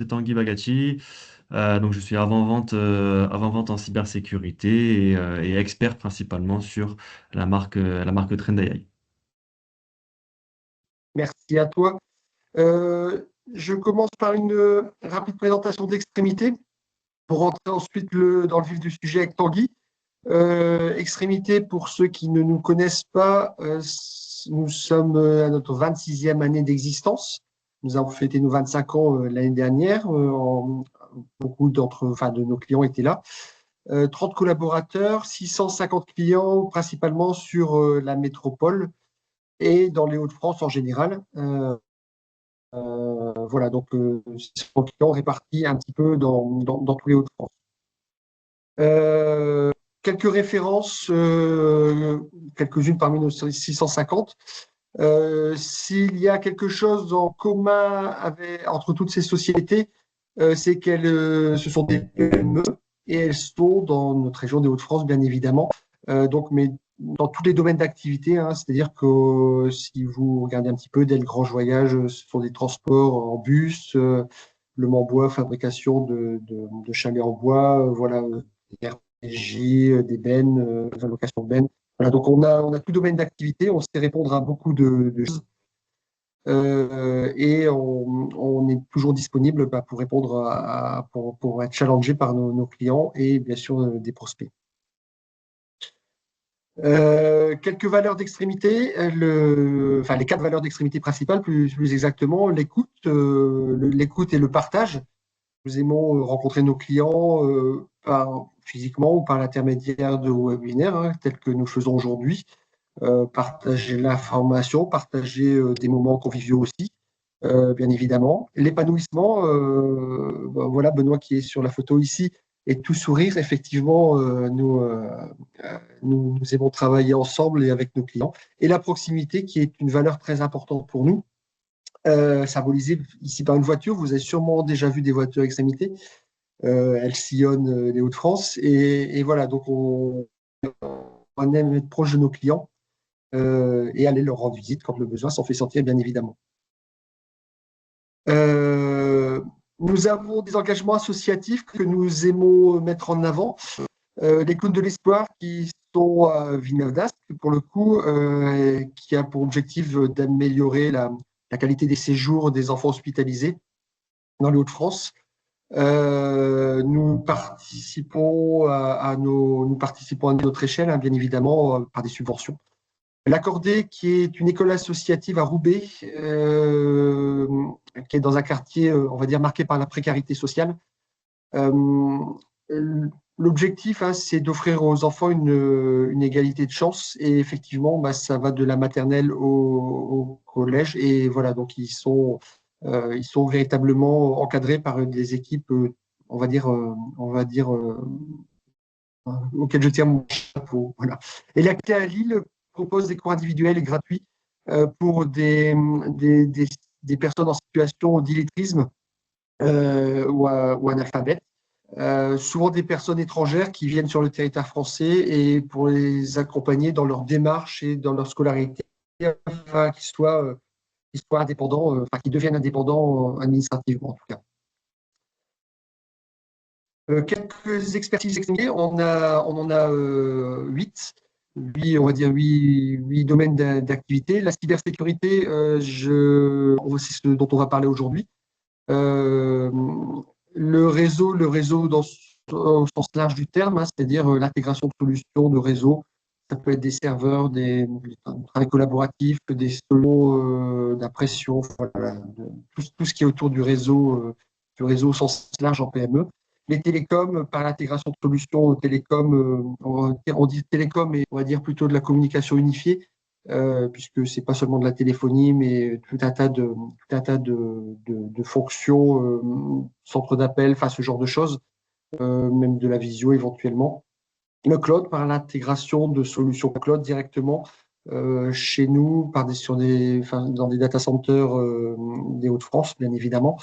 C'est Tanguy Bagacci. Donc, je suis avant-vente en cybersécurité et expert principalement sur la marque Trend.ai. Merci à toi. Euh, je commence par une rapide présentation d'Extrémité pour rentrer ensuite dans le vif du sujet avec Tanguy. Extrémité, pour ceux qui ne nous connaissent pas, nous sommes à notre 26e année d'existence. Nous avons fêté nos 25 ans l'année dernière. Beaucoup de nos clients étaient là. 30 collaborateurs, 650 clients, principalement sur la métropole et dans les Hauts-de-France en général. Voilà, donc 600 clients répartis un petit peu dans tous les Hauts-de-France. Euh, Quelques références, quelques-unes parmi nos 650. S'il y a quelque chose en commun entre toutes ces sociétés, c'est ce sont des PME et elles sont dans notre région des Hauts-de-France, bien évidemment. Mais dans tous les domaines d'activité, hein, c'est-à-dire que si vous regardez un petit peu, Del Grand Voyage, ce sont des transports en bus, Le Mans-Bois, fabrication de chalets en bois, voilà, des RPJ, des bennes, location de bennes. Voilà, donc on a tout domaine d'activité, on sait répondre à beaucoup de choses et on est toujours disponible pour répondre pour être challengé par nos clients et bien sûr des prospects. Quelques valeurs d'extrémité, les 4 valeurs d'extrémité principales, plus exactement, l'écoute et le partage. Nous aimons rencontrer nos clients physiquement ou par l'intermédiaire de webinaires, hein, tels que nous faisons aujourd'hui. Partager l'information, partager des moments conviviaux aussi, bien évidemment. L'épanouissement, voilà Benoît qui est sur la photo ici, et tout sourire, effectivement, nous aimons travailler ensemble et avec nos clients. Et la proximité qui est une valeur très importante pour nous, symbolisée ici par une voiture. Vous avez sûrement déjà vu des voitures extrémités. Elles sillonnent les Hauts-de-France. Et voilà, donc on aime être proche de nos clients et aller leur rendre visite quand le besoin s'en fait sentir, bien évidemment. Euh, Nous avons des engagements associatifs que nous aimons mettre en avant. Les clowns de l'espoir qui sont à Villeneuve d'Ascq, pour le coup, qui a pour objectif d'améliorer la qualité des séjours des enfants hospitalisés dans les Hauts-de-France. Nous participons à notre échelle, hein, bien évidemment, par des subventions. L'Accordé, qui est une école associative à Roubaix, qui est dans un quartier, on va dire, marqué par la précarité sociale. Euh, L'objectif, hein, c'est d'offrir aux enfants une égalité de chance. Et effectivement, ça va de la maternelle au collège. Et voilà, donc ils sont véritablement encadrés par des équipes, auxquelles je tiens mon chapeau. Voilà. Et l'Acté à Lille propose des cours individuels et gratuits pour des personnes en situation d'illettrisme ou analphabètes. Souvent des personnes étrangères qui viennent sur le territoire français et pour les accompagner dans leur démarche et dans leur scolarité afin qu'ils soient indépendants, qu'ils deviennent indépendants administrativement en tout cas. Quelques expertises expliquées, on en a 8, on va dire 8 domaines d'activité. La cybersécurité, c'est ce dont on va parler aujourd'hui. Euh, le réseau au sens large du terme, hein, c'est-à-dire l'intégration de solutions de réseau. Ça peut être des serveurs, des travail collaboratif, des solos d'impression, voilà, tout ce qui est autour du réseau au sens large en PME. Les télécoms, par l'intégration de solutions télécoms, on dit télécom, mais on va dire plutôt de la communication unifiée, puisque c'est pas seulement de la téléphonie, mais tout un tas de fonctions, centre d'appel, ce genre de choses, même de la visio éventuellement. Le cloud, par l'intégration de solutions cloud directement chez nous, dans des data centers des Hauts-de-France, bien évidemment.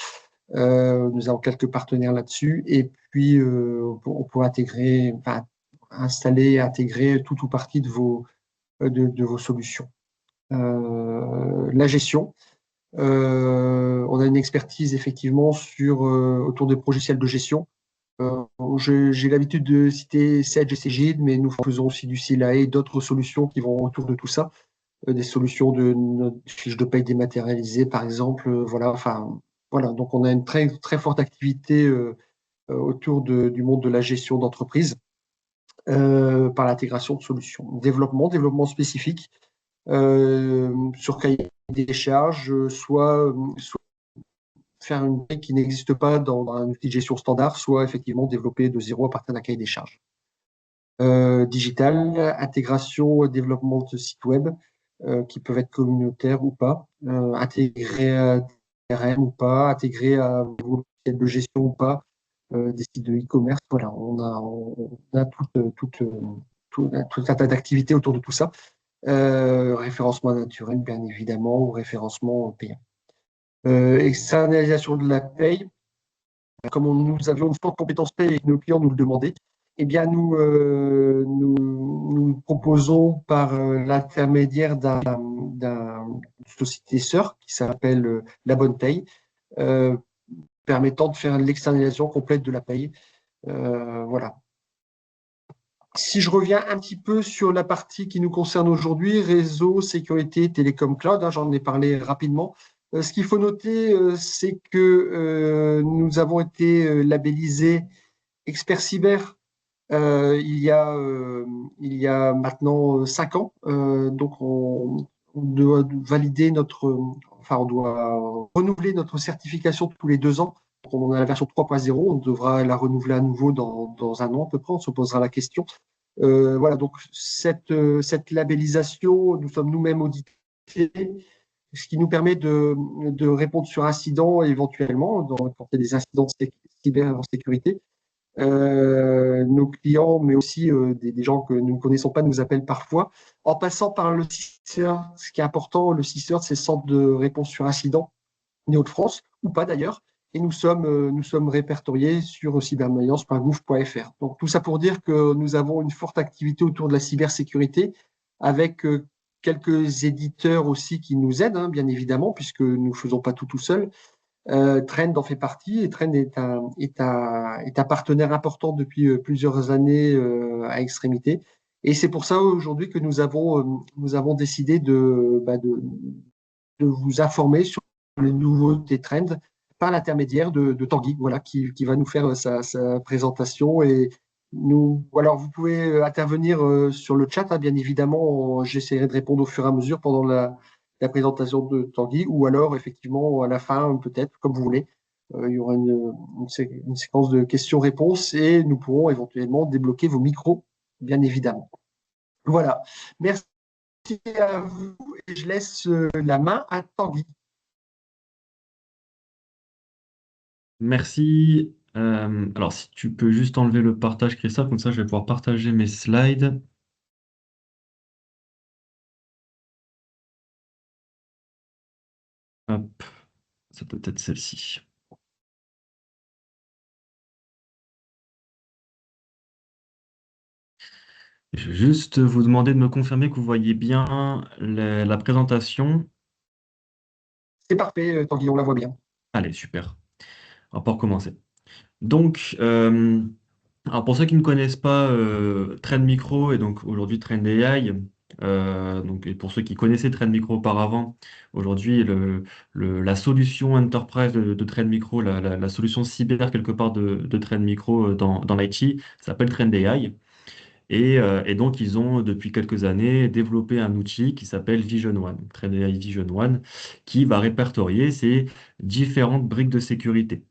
Nous avons quelques partenaires là-dessus. Et puis, on peut installer et intégrer tout ou partie de vos solutions. La gestion. On a une expertise effectivement autour des logiciels de gestion. J'ai l'habitude de citer Sage et Cegid, mais nous faisons aussi du CLA et d'autres solutions qui vont autour de tout ça. Des solutions de notre fiche de paye dématérialisée, par exemple. Voilà, enfin, voilà. Donc, on a une très, très forte activité autour du monde de la gestion d'entreprise par l'intégration de solutions. Développement spécifique sur cahier des charges, soit faire une paye qui n'existe pas dans un outil de gestion standard, soit effectivement développer de zéro à partir d'un cahier des charges. Digital, intégration, développement de sites web qui peuvent être communautaires ou pas, intégrer à CRM ou pas, intégrer à vos logiciels de gestion ou pas, des sites de e-commerce. Voilà, on a tout un tas d'activités autour de tout ça. Référencement naturel, bien évidemment, ou référencement payant. Externalisation de la paye, comme nous avions une forte compétence paye et que nos clients nous le demandaient, eh bien, nous proposons par l'intermédiaire d'une société sœur qui s'appelle La Bonne Paye, euh, permettant de faire l'externalisation complète de la paye. Voilà. Si je reviens un petit peu sur la partie qui nous concerne aujourd'hui, réseau, sécurité, télécom, cloud, hein, j'en ai parlé rapidement. Ce qu'il faut noter, c'est que nous avons été labellisés Expert Cyber il y a maintenant 5 ans. Donc, on doit valider on doit renouveler notre certification tous les 2 ans. On a la version 3.0, on devra la renouveler à nouveau dans un an à peu près, on se posera la question. Voilà, donc cette labellisation, nous sommes nous-mêmes audités, ce qui nous permet de répondre sur incident éventuellement, quand il y a des incidents de cybersécurité. Nos clients, mais aussi des gens que nous ne connaissons pas, nous appellent parfois, en passant par le CISER. Ce qui est important, le CISER, c'est le Centre de réponse sur incident Néo-de-France, ou pas d'ailleurs, et nous sommes répertoriés sur cybermalliance.gouv.fr. Donc tout ça pour dire que nous avons une forte activité autour de la cybersécurité, avec quelques éditeurs aussi qui nous aident, hein, bien évidemment, puisque nous ne faisons pas tout seul. Trend en fait partie, et Trend est un partenaire important depuis plusieurs années à Extrémité. Et c'est pour ça aujourd'hui que nous avons décidé de vous informer sur les nouveautés Trend par l'intermédiaire de Tanguy, voilà, qui va nous faire sa présentation. Et alors vous pouvez intervenir sur le chat, hein, bien évidemment. J'essaierai de répondre au fur et à mesure pendant la présentation de Tanguy, ou alors effectivement à la fin, peut-être, comme vous voulez. Il y aura une séquence de questions-réponses et nous pourrons éventuellement débloquer vos micros, bien évidemment. Voilà. Merci à vous et je laisse la main à Tanguy. Merci. Alors, si tu peux juste enlever le partage, Christophe, comme ça je vais pouvoir partager mes slides. Hop, ça peut être celle-ci. Je vais juste vous demander de me confirmer que vous voyez bien la présentation. C'est parfait, Tanguy, on la voit bien. Allez, super. On va pouvoir commencer. Donc, alors pour ceux qui ne connaissent pas Trend Micro et donc aujourd'hui Trend AI, donc, et pour ceux qui connaissaient Trend Micro auparavant, aujourd'hui la solution enterprise de Trend Micro, la solution cyber quelque part de Trend Micro dans l'IT, s'appelle Trend AI. Et donc, ils ont, depuis quelques années, développé un outil qui s'appelle Vision One, Trend AI Vision One, qui va répertorier ces différentes briques de sécurité.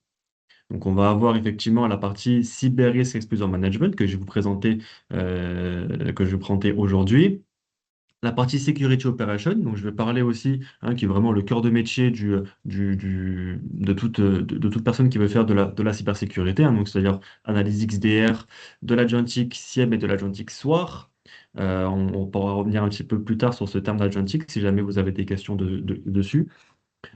Donc, on va avoir effectivement la partie Cyber Risk Exposure Management que je vais vous présenter, que je vais présenter aujourd'hui. La partie Security Operation, donc je vais parler aussi, hein, qui est vraiment le cœur de métier de toute personne qui veut faire de la cybersécurité, hein, donc c'est-à-dire analyse XDR, de l'agentic SIEM et de l'agentic SOAR. On pourra revenir un petit peu plus tard sur ce terme d'agentic si jamais vous avez des questions dessus.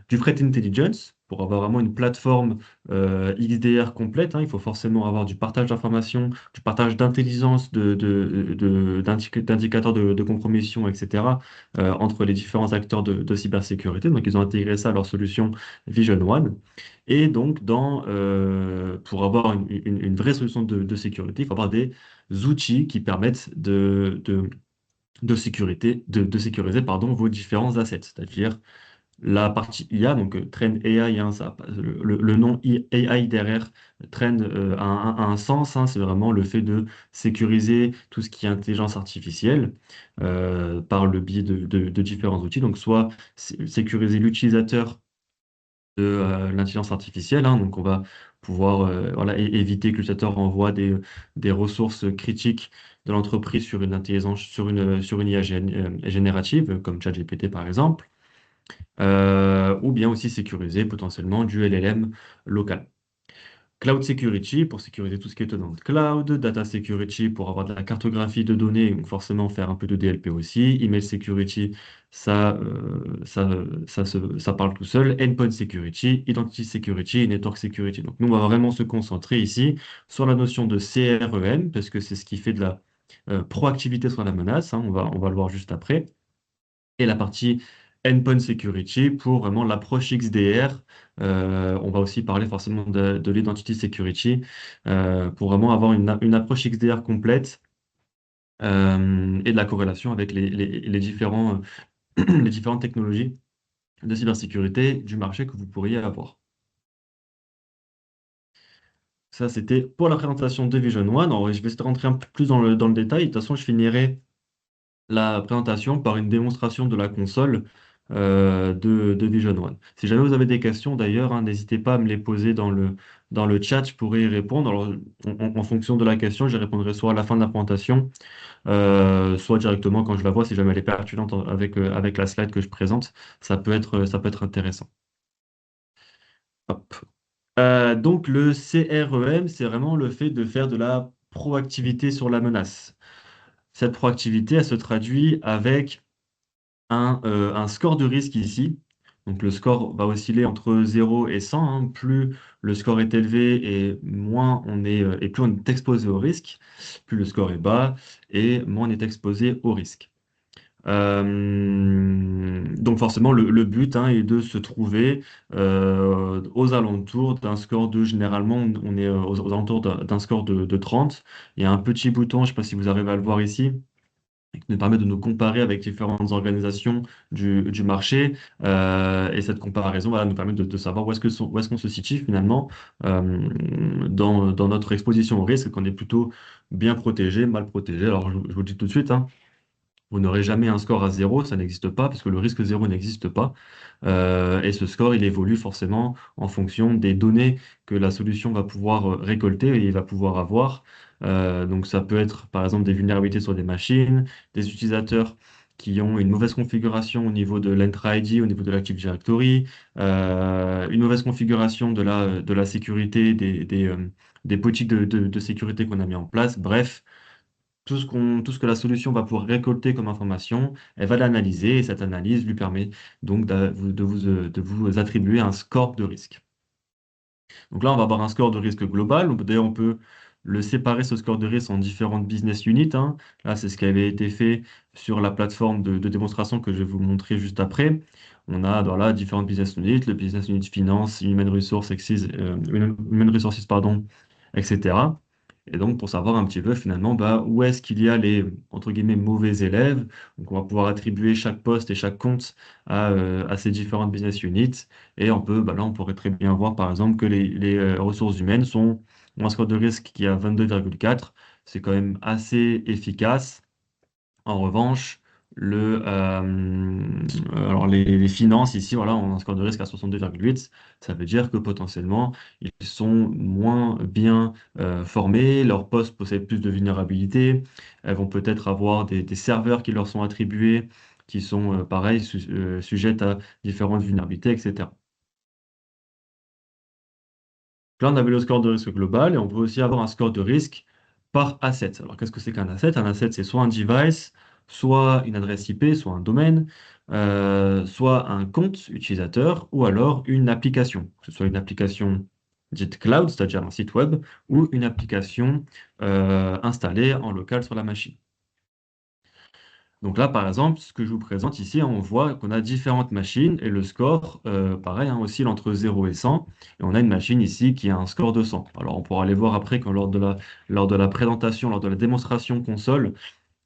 Du threat intelligence, pour avoir vraiment une plateforme XDR complète, hein, il faut forcément avoir du partage d'informations, du partage d'intelligence, d'indicateurs de compromission, etc., entre les différents acteurs de cybersécurité. Donc, ils ont intégré ça à leur solution Vision One. Et donc, pour avoir une vraie solution de sécurité, il faut avoir des outils qui permettent de sécuriser pardon, vos différents assets, c'est-à-dire la partie IA, donc Trend AI, hein, le nom AI derrière Trend a un sens, hein, c'est vraiment le fait de sécuriser tout ce qui est intelligence artificielle par le biais de différents outils. Donc soit sécuriser l'utilisateur de l'intelligence artificielle, hein, donc on va pouvoir voilà, éviter que l'utilisateur envoie des ressources critiques de l'entreprise sur une intelligence, sur une IA générative, comme ChatGPT par exemple ou bien aussi sécuriser potentiellement du LLM local. Cloud Security pour sécuriser tout ce qui est dans le cloud, Data Security pour avoir de la cartographie de données, donc forcément faire un peu de DLP aussi, Email Security, ça parle tout seul, Endpoint Security, Identity Security et Network Security. Donc nous, on va vraiment se concentrer ici sur la notion de CREM, parce que c'est ce qui fait de la proactivité sur la menace, hein, on va le voir juste après et la partie Endpoint Security pour vraiment l'approche XDR. On va aussi parler forcément de l'Identity Security pour vraiment avoir une approche XDR complète et de la corrélation avec les différentes technologies de cybersécurité du marché que vous pourriez avoir. Ça, c'était pour la présentation de Vision One. Alors, je vais rentrer un peu plus dans le détail. De toute façon, je finirai la présentation par une démonstration de la console de Vision One. Si jamais vous avez des questions d'ailleurs, hein, n'hésitez pas à me les poser dans le chat, je pourrai y répondre. Alors, en fonction de la question, je répondrai soit à la fin de la présentation, soit directement quand je la vois, si jamais elle est pertinente avec la slide que je présente, ça peut être intéressant. Hop. Donc le CREM, c'est vraiment le fait de faire de la proactivité sur la menace. Cette proactivité, elle se traduit avec un score de risque ici. Donc le score va osciller entre 0 et 100, hein. Plus le score est élevé et moins et plus on est exposé au risque, plus le score est bas et moins on est exposé au risque. Donc forcément le but hein, est de se trouver aux alentours d'un score généralement on est aux alentours d'un score de 30. Il y a un petit bouton, je ne sais pas si vous arrivez à le voir ici, qui nous permet de nous comparer avec différentes organisations du marché. Et cette comparaison voilà, nous permet de savoir où est-ce qu'on se situe finalement dans notre exposition au risque, qu'on est plutôt bien protégé, mal protégé. Alors je vous le dis tout de suite, hein, vous n'aurez jamais un score à zéro, ça n'existe pas, parce que le risque zéro n'existe pas. Et ce score, il évolue forcément en fonction des données que la solution va pouvoir récolter et va pouvoir avoir. Donc ça peut être par exemple des vulnérabilités sur des machines, des utilisateurs qui ont une mauvaise configuration au niveau de l'Entra ID, au niveau de l'Active Directory, une mauvaise configuration de la sécurité des politiques de sécurité qu'on a mis en place. Bref, tout ce que la solution va pouvoir récolter comme information, elle va l'analyser et cette analyse lui permet donc de vous attribuer un score de risque. Donc là, on va avoir un score de risque global. D'ailleurs, on peut le séparer, ce score de risque, en différentes business units, hein. Là, c'est ce qui avait été fait sur la plateforme de démonstration que je vais vous montrer juste après. On a dans là différentes business units, le business unit finance, human resources, pardon, etc. Et donc, pour savoir un petit peu finalement bah, où est-ce qu'il y a les, entre guillemets, mauvais élèves. Donc, on va pouvoir attribuer chaque poste et chaque compte à ces différentes business units. Et là, on pourrait très bien voir, par exemple, que les ressources humaines ont un score de risque qui est à 22,4. C'est quand même assez efficace. En revanche, alors les finances, ici, voilà, on a un score de risque à 62,8. Ça veut dire que potentiellement, ils sont moins bien formés, leurs postes possèdent plus de vulnérabilités, elles vont peut-être avoir des serveurs qui leur sont attribués, qui sont, pareil, sujettes à différentes vulnérabilités, etc. Là, on avait le score de risque global et on peut aussi avoir un score de risque par asset. Alors, qu'est-ce que c'est qu'un asset? Un asset, c'est soit un device, soit une adresse IP, soit un domaine, soit un compte utilisateur ou alors une application, que ce soit une application dite cloud, c'est-à-dire un site web, ou une application installée en local sur la machine. Donc là, par exemple, ce que je vous présente ici, hein, on voit qu'on a différentes machines et le score, pareil, hein, oscille entre 0 et 100. Et on a une machine ici qui a un score de 100. Alors on pourra aller voir après quand, lors de la présentation, lors de la démonstration console,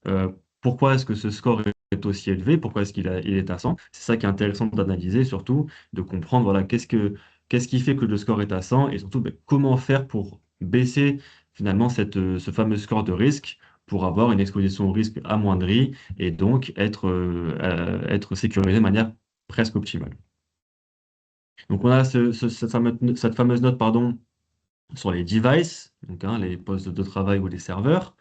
euh, pourquoi est-ce que ce score est aussi élevé, pourquoi est-ce il est à 100. C'est ça qui est intéressant d'analyser, surtout de comprendre voilà, qu'est-ce qui fait que le score est à 100 et surtout ben, comment faire pour baisser finalement ce fameux score de risque pour avoir une exposition au risque amoindrie et donc être sécurisé de manière presque optimale. Donc on a cette fameuse note pardon, sur les devices, donc, hein, les postes de travail ou les serveurs.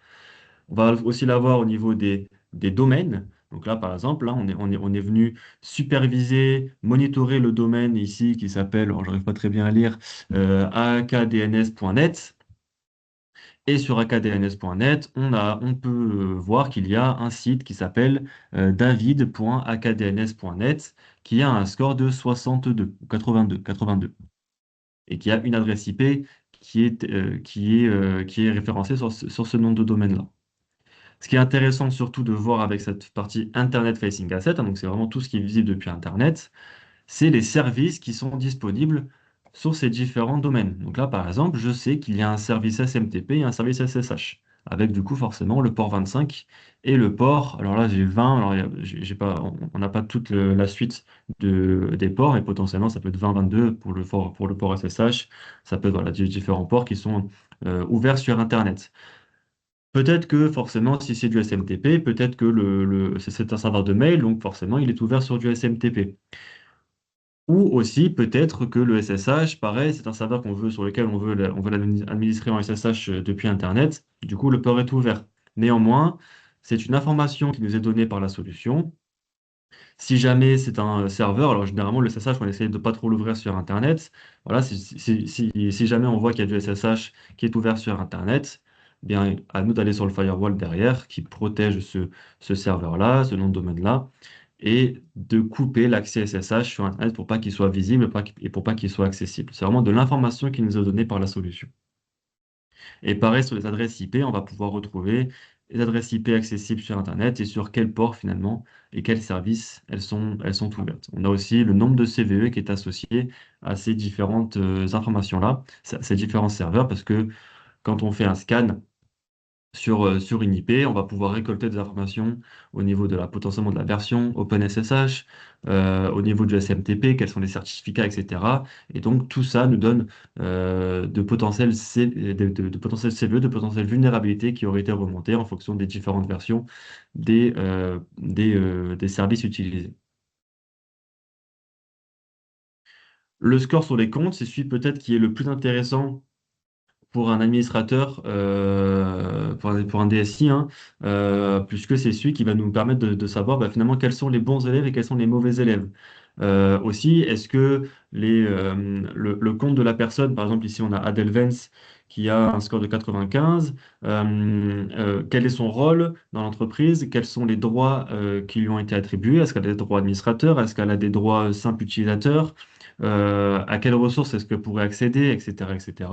On va aussi l'avoir au niveau des domaines. Donc là, par exemple, là, on est venu superviser, monitorer le domaine ici qui s'appelle, alors j'arrive pas très bien à lire, akdns.net. Et sur akdns.net, on peut voir qu'il y a un site qui s'appelle david.akdns.net qui a un score de 62, 82, et qui a une adresse IP qui est référencée sur ce nom de domaine-là. Ce qui est intéressant surtout de voir avec cette partie Internet Facing Asset, hein, donc c'est vraiment tout ce qui est visible depuis Internet, c'est les services qui sont disponibles sur ces différents domaines. Donc là, par exemple, je sais qu'il y a un service SMTP et un service SSH, avec du coup forcément le port 25 et le port, alors là j'ai 20, alors j'ai pas, on n'a pas toute la suite des ports, mais potentiellement ça peut être 20, 22 pour le port SSH, ça peut être voilà, différents ports qui sont ouverts sur Internet. Peut-être que forcément, si c'est du SMTP, peut-être que c'est un serveur de mail, donc forcément, il est ouvert sur du SMTP. Ou aussi, peut-être que le SSH, pareil, c'est un serveur sur lequel on veut l'administrer en SSH depuis Internet. Du coup, le port est ouvert. Néanmoins, c'est une information qui nous est donnée par la solution. Si jamais c'est un serveur, alors généralement le SSH, on essaie de pas trop l'ouvrir sur Internet. Voilà, si jamais on voit qu'il y a du SSH qui est ouvert sur Internet, eh bien à nous d'aller sur le firewall derrière qui protège ce serveur-là, ce nom de domaine-là, et de couper l'accès SSH sur Internet pour pas qu'il soit visible et pour pas qu'il soit accessible. C'est vraiment de l'information qui nous est donnée par la solution. Et pareil, sur les adresses IP, on va pouvoir retrouver les adresses IP accessibles sur Internet et sur quel port finalement et quels services elles sont ouvertes. On a aussi le nombre de CVE qui est associé à ces différentes informations-là, ces différents serveurs, parce que quand on fait un scan, sur une IP, on va pouvoir récolter des informations au niveau de potentiellement de la version OpenSSH, au niveau du SMTP, quels sont les certificats, etc. Et donc tout ça nous donne de potentiels CVE, de potentielles vulnérabilités qui auraient été remontées en fonction des différentes versions des services utilisés. Le score sur les comptes, c'est celui peut-être qui est le plus intéressant pour un administrateur, pour un DSI, hein, puisque c'est celui qui va nous permettre de savoir bah, finalement quels sont les bons élèves et quels sont les mauvais élèves. Aussi, est-ce que le compte de la personne, par exemple ici on a Adel Vance qui a un score de 95, quel est son rôle dans l'entreprise, quels sont les droits qui lui ont été attribués, est-ce qu'elle a des droits administrateurs, est-ce qu'elle a des droits simples utilisateurs, à quelles ressources est-ce qu'elle pourrait accéder, etc., etc.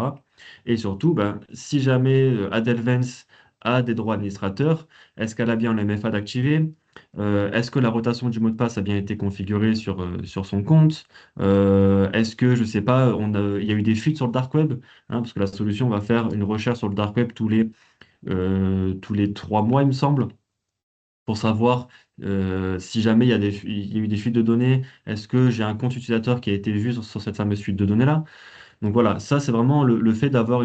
Et surtout, ben, si jamais Adele Vance a des droits administrateurs, est-ce qu'elle a bien le MFA d'activer? Est-ce que la rotation du mot de passe a bien été configurée sur son compte? Est-ce que, je sais pas, il y a eu des fuites sur le dark web, hein, parce que la solution va faire une recherche sur le dark web tous les 3 mois, il me semble, pour savoir si jamais il y a eu des fuites de données, est-ce que j'ai un compte utilisateur qui a été vu sur cette fameuse fuite de données-là? Donc voilà, ça c'est vraiment le fait d'avoir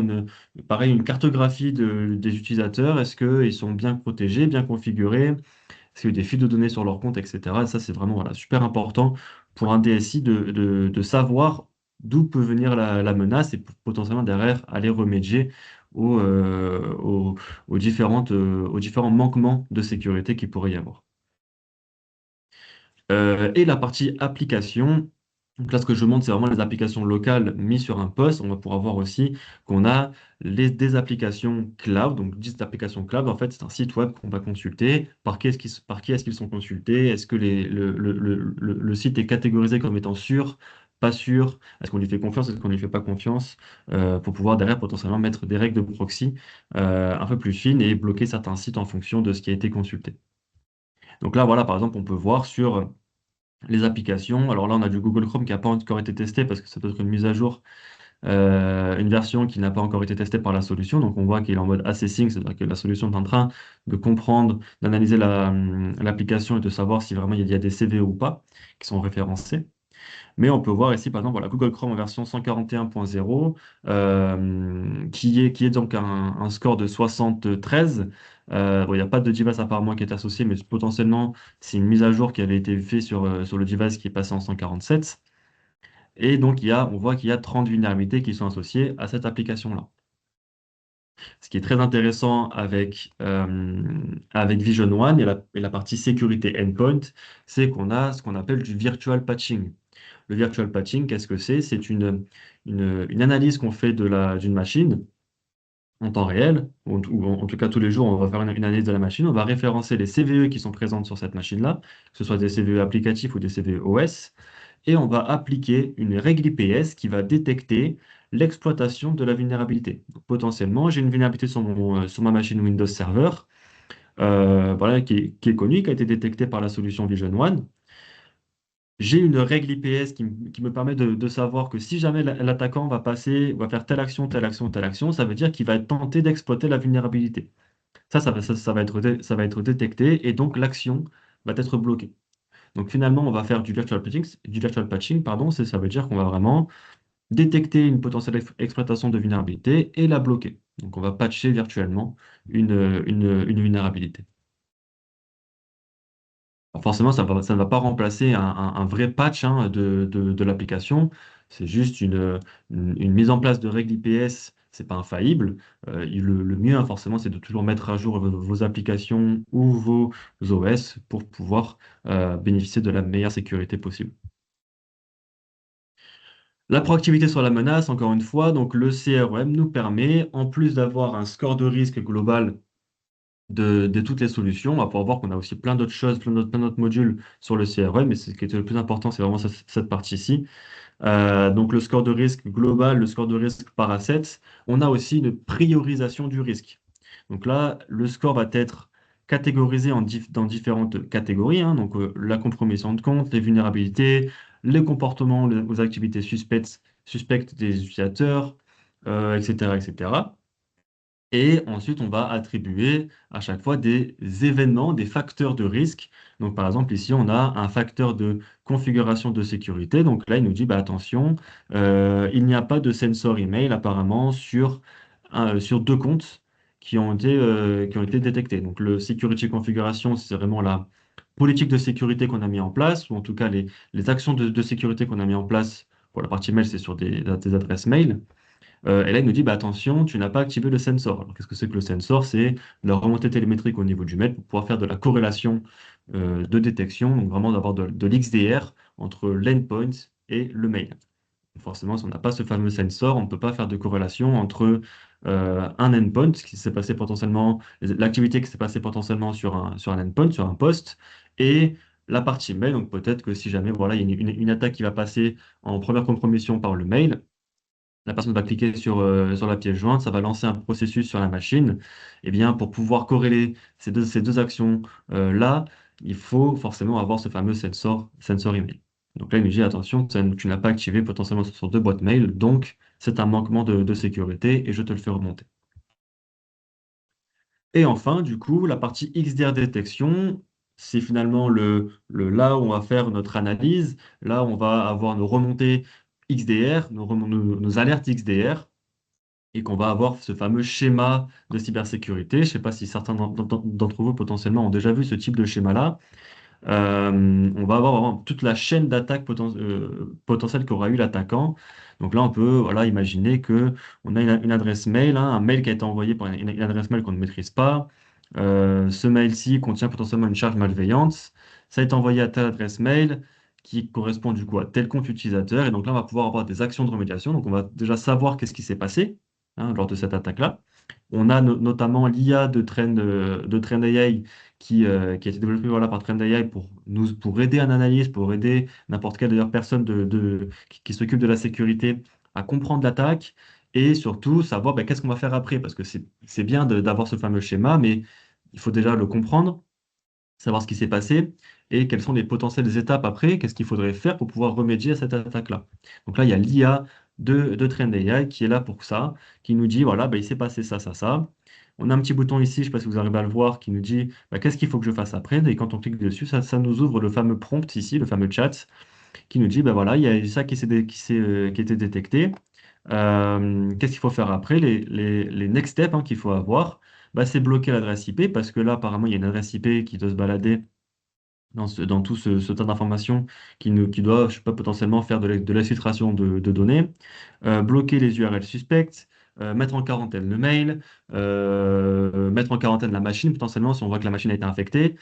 pareil, une cartographie des utilisateurs. Est-ce qu'ils sont bien protégés, bien configurés? Est-ce qu'il y a eu des fuites de données sur leur compte, etc. Ça c'est vraiment voilà, super important pour un DSI de savoir d'où peut venir la menace et potentiellement derrière aller remédier aux, euh, aux, aux différents manquements de sécurité qu'il pourrait y avoir. Et la partie application. Donc là, ce que je montre, c'est vraiment les applications locales mises sur un poste. On va pouvoir voir aussi qu'on a des applications cloud, donc 10 applications cloud. En fait, c'est un site web qu'on va consulter. Par qui est-ce qu'ils sont consultés? Est-ce que le site est catégorisé comme étant sûr, pas sûr? Est-ce qu'on lui fait confiance? Est-ce qu'on lui fait pas confiance? Pour pouvoir derrière potentiellement mettre des règles de proxy un peu plus fines et bloquer certains sites en fonction de ce qui a été consulté. Donc là, voilà, par exemple, on peut voir sur les applications. Alors là, on a du Google Chrome qui n'a pas encore été testé parce que c'est peut-être une mise à jour, une version qui n'a pas encore été testée par la solution. Donc on voit qu'il est en mode assessing, c'est-à-dire que la solution est en train de comprendre, d'analyser l'application et de savoir si vraiment il y a des CVE ou pas qui sont référencés. Mais on peut voir ici, par exemple, voilà, Google Chrome en version 141.0, qui est donc un score de 73. Bon, il n'y a pas de device apparemment qui est associé, mais potentiellement, c'est une mise à jour qui avait été faite sur le device qui est passé en 147. Et donc, on voit qu'il y a 30 vulnérabilités qui sont associées à cette application-là. Ce qui est très intéressant avec Vision One et la partie sécurité endpoint, c'est qu'on a ce qu'on appelle du virtual patching. Le virtual patching, qu'est-ce que c'est? C'est une analyse qu'on fait d'une machine en temps réel, ou en tout cas tous les jours, on va faire une analyse de la machine, on va référencer les CVE qui sont présentes sur cette machine-là, que ce soit des CVE applicatifs ou des CVE OS, et on va appliquer une règle IPS qui va détecter l'exploitation de la vulnérabilité. Donc, potentiellement, j'ai une vulnérabilité sur ma machine Windows Server, voilà, qui est connue, qui a été détectée par la solution Vision One. J'ai une règle IPS qui me permet de savoir que si jamais l'attaquant va faire telle action, telle action, telle action, ça veut dire qu'il va tenter d'exploiter la vulnérabilité. Ça va être détecté et donc l'action va être bloquée. Donc finalement, on va faire du virtual patching, pardon, ça veut dire qu'on va vraiment détecter une potentielle exploitation de vulnérabilité et la bloquer. Donc on va patcher virtuellement une vulnérabilité. Alors forcément, ça ne va pas remplacer un vrai patch hein, de l'application. C'est juste une mise en place de règles IPS. C'est pas infaillible. Le mieux, hein, forcément, c'est de toujours mettre à jour vos applications ou vos OS pour pouvoir bénéficier de la meilleure sécurité possible. La proactivité sur la menace, encore une fois, donc le CRM nous permet, en plus d'avoir un score de risque global de toutes les solutions. On va pouvoir voir qu'on a aussi plein d'autres choses, plein d'autres modules sur le CRM, mais ce qui était le plus important, c'est vraiment cette partie-ci. Donc le score de risque global, le score de risque par asset. On a aussi une priorisation du risque. Donc là, le score va être catégorisé dans différentes catégories, hein. Donc la compromission de compte, les vulnérabilités, les comportements, les activités suspectes des utilisateurs, etc., etc. Et ensuite, on va attribuer à chaque fois des événements, des facteurs de risque. Donc, par exemple, ici, on a un facteur de configuration de sécurité. Donc là, il nous dit, bah, attention, il n'y a pas de sensor email apparemment sur deux comptes qui ont été détectés. Donc, le security configuration, c'est vraiment la politique de sécurité qu'on a mis en place, ou en tout cas les actions de sécurité qu'on a mis en place. Pour la partie mail, c'est sur des adresses mail. Et là, il nous dit, bah, attention, tu n'as pas activé le sensor. Alors, qu'est-ce que c'est que le sensor? C'est la remontée télémétrique au niveau du mail pour pouvoir faire de la corrélation de détection, donc vraiment d'avoir de l'XDR entre l'endpoint et le mail. Forcément, si on n'a pas ce fameux sensor, on ne peut pas faire de corrélation entre un endpoint, ce qui s'est passé potentiellement, l'activité qui s'est passée potentiellement sur un endpoint, sur un poste, et la partie mail. Donc peut-être que si jamais voilà, il y a une attaque qui va passer en première compromission par le mail, la personne va cliquer sur la pièce jointe, ça va lancer un processus sur la machine. Et bien, pour pouvoir corréler ces deux actions là, il faut forcément avoir ce fameux sensor email. Donc là, il nous dit attention, tu n'as pas activé potentiellement sur deux boîtes mail, donc c'est un manquement de sécurité et je te le fais remonter. Et enfin, du coup, la partie XDR détection, c'est finalement là où on va faire notre analyse. Là, on va avoir nos remontées XDR, nos alertes XDR, et qu'on va avoir ce fameux schéma de cybersécurité. Je ne sais pas si certains d'entre vous potentiellement ont déjà vu ce type de schéma-là. On va avoir vraiment toute la chaîne d'attaque potentielle qu'aura eu l'attaquant. Donc là, on peut voilà, imaginer que on a une adresse mail, hein, un mail qui a été envoyé par une adresse mail qu'on ne maîtrise pas. Ce mail-ci contient potentiellement une charge malveillante. Ça a été envoyé à telle adresse mail qui correspond du coup à tel compte utilisateur. Et donc là, on va pouvoir avoir des actions de remédiation. Donc on va déjà savoir qu'est-ce qui s'est passé lors de cette attaque-là. On a notamment l'IA de Trend AI qui a été développée voilà, par Trend AI pour aider un analyste, pour aider n'importe quelle d'ailleurs personne qui s'occupe de la sécurité à comprendre l'attaque et surtout savoir ben, qu'est-ce qu'on va faire après. Parce que c'est bien d'avoir ce fameux schéma, mais il faut déjà le comprendre, savoir ce qui s'est passé et quelles sont les potentielles étapes après, qu'est-ce qu'il faudrait faire pour pouvoir remédier à cette attaque-là. Donc là, il y a l'IA de Trend AI qui est là pour ça, qui nous dit, voilà, bah, il s'est passé ça, ça, ça. On a un petit bouton ici, je ne sais pas si vous arrivez à le voir, qui nous dit bah, qu'est-ce qu'il faut que je fasse après. Et quand on clique dessus, ça nous ouvre le fameux prompt ici, le fameux chat, qui nous dit, bah, voilà, il y a ça qui a été détecté. Qu'est-ce qu'il faut faire après? Les next steps qu'il faut avoir, bah, c'est bloquer l'adresse IP parce que là, apparemment, il y a une adresse IP qui doit se balader dans tout ce tas d'informations qui doit, je sais pas, potentiellement faire de l'exfiltration de données, bloquer les URL suspectes, mettre en quarantaine le mail, mettre en quarantaine la machine, potentiellement si on voit que la machine a été infectée.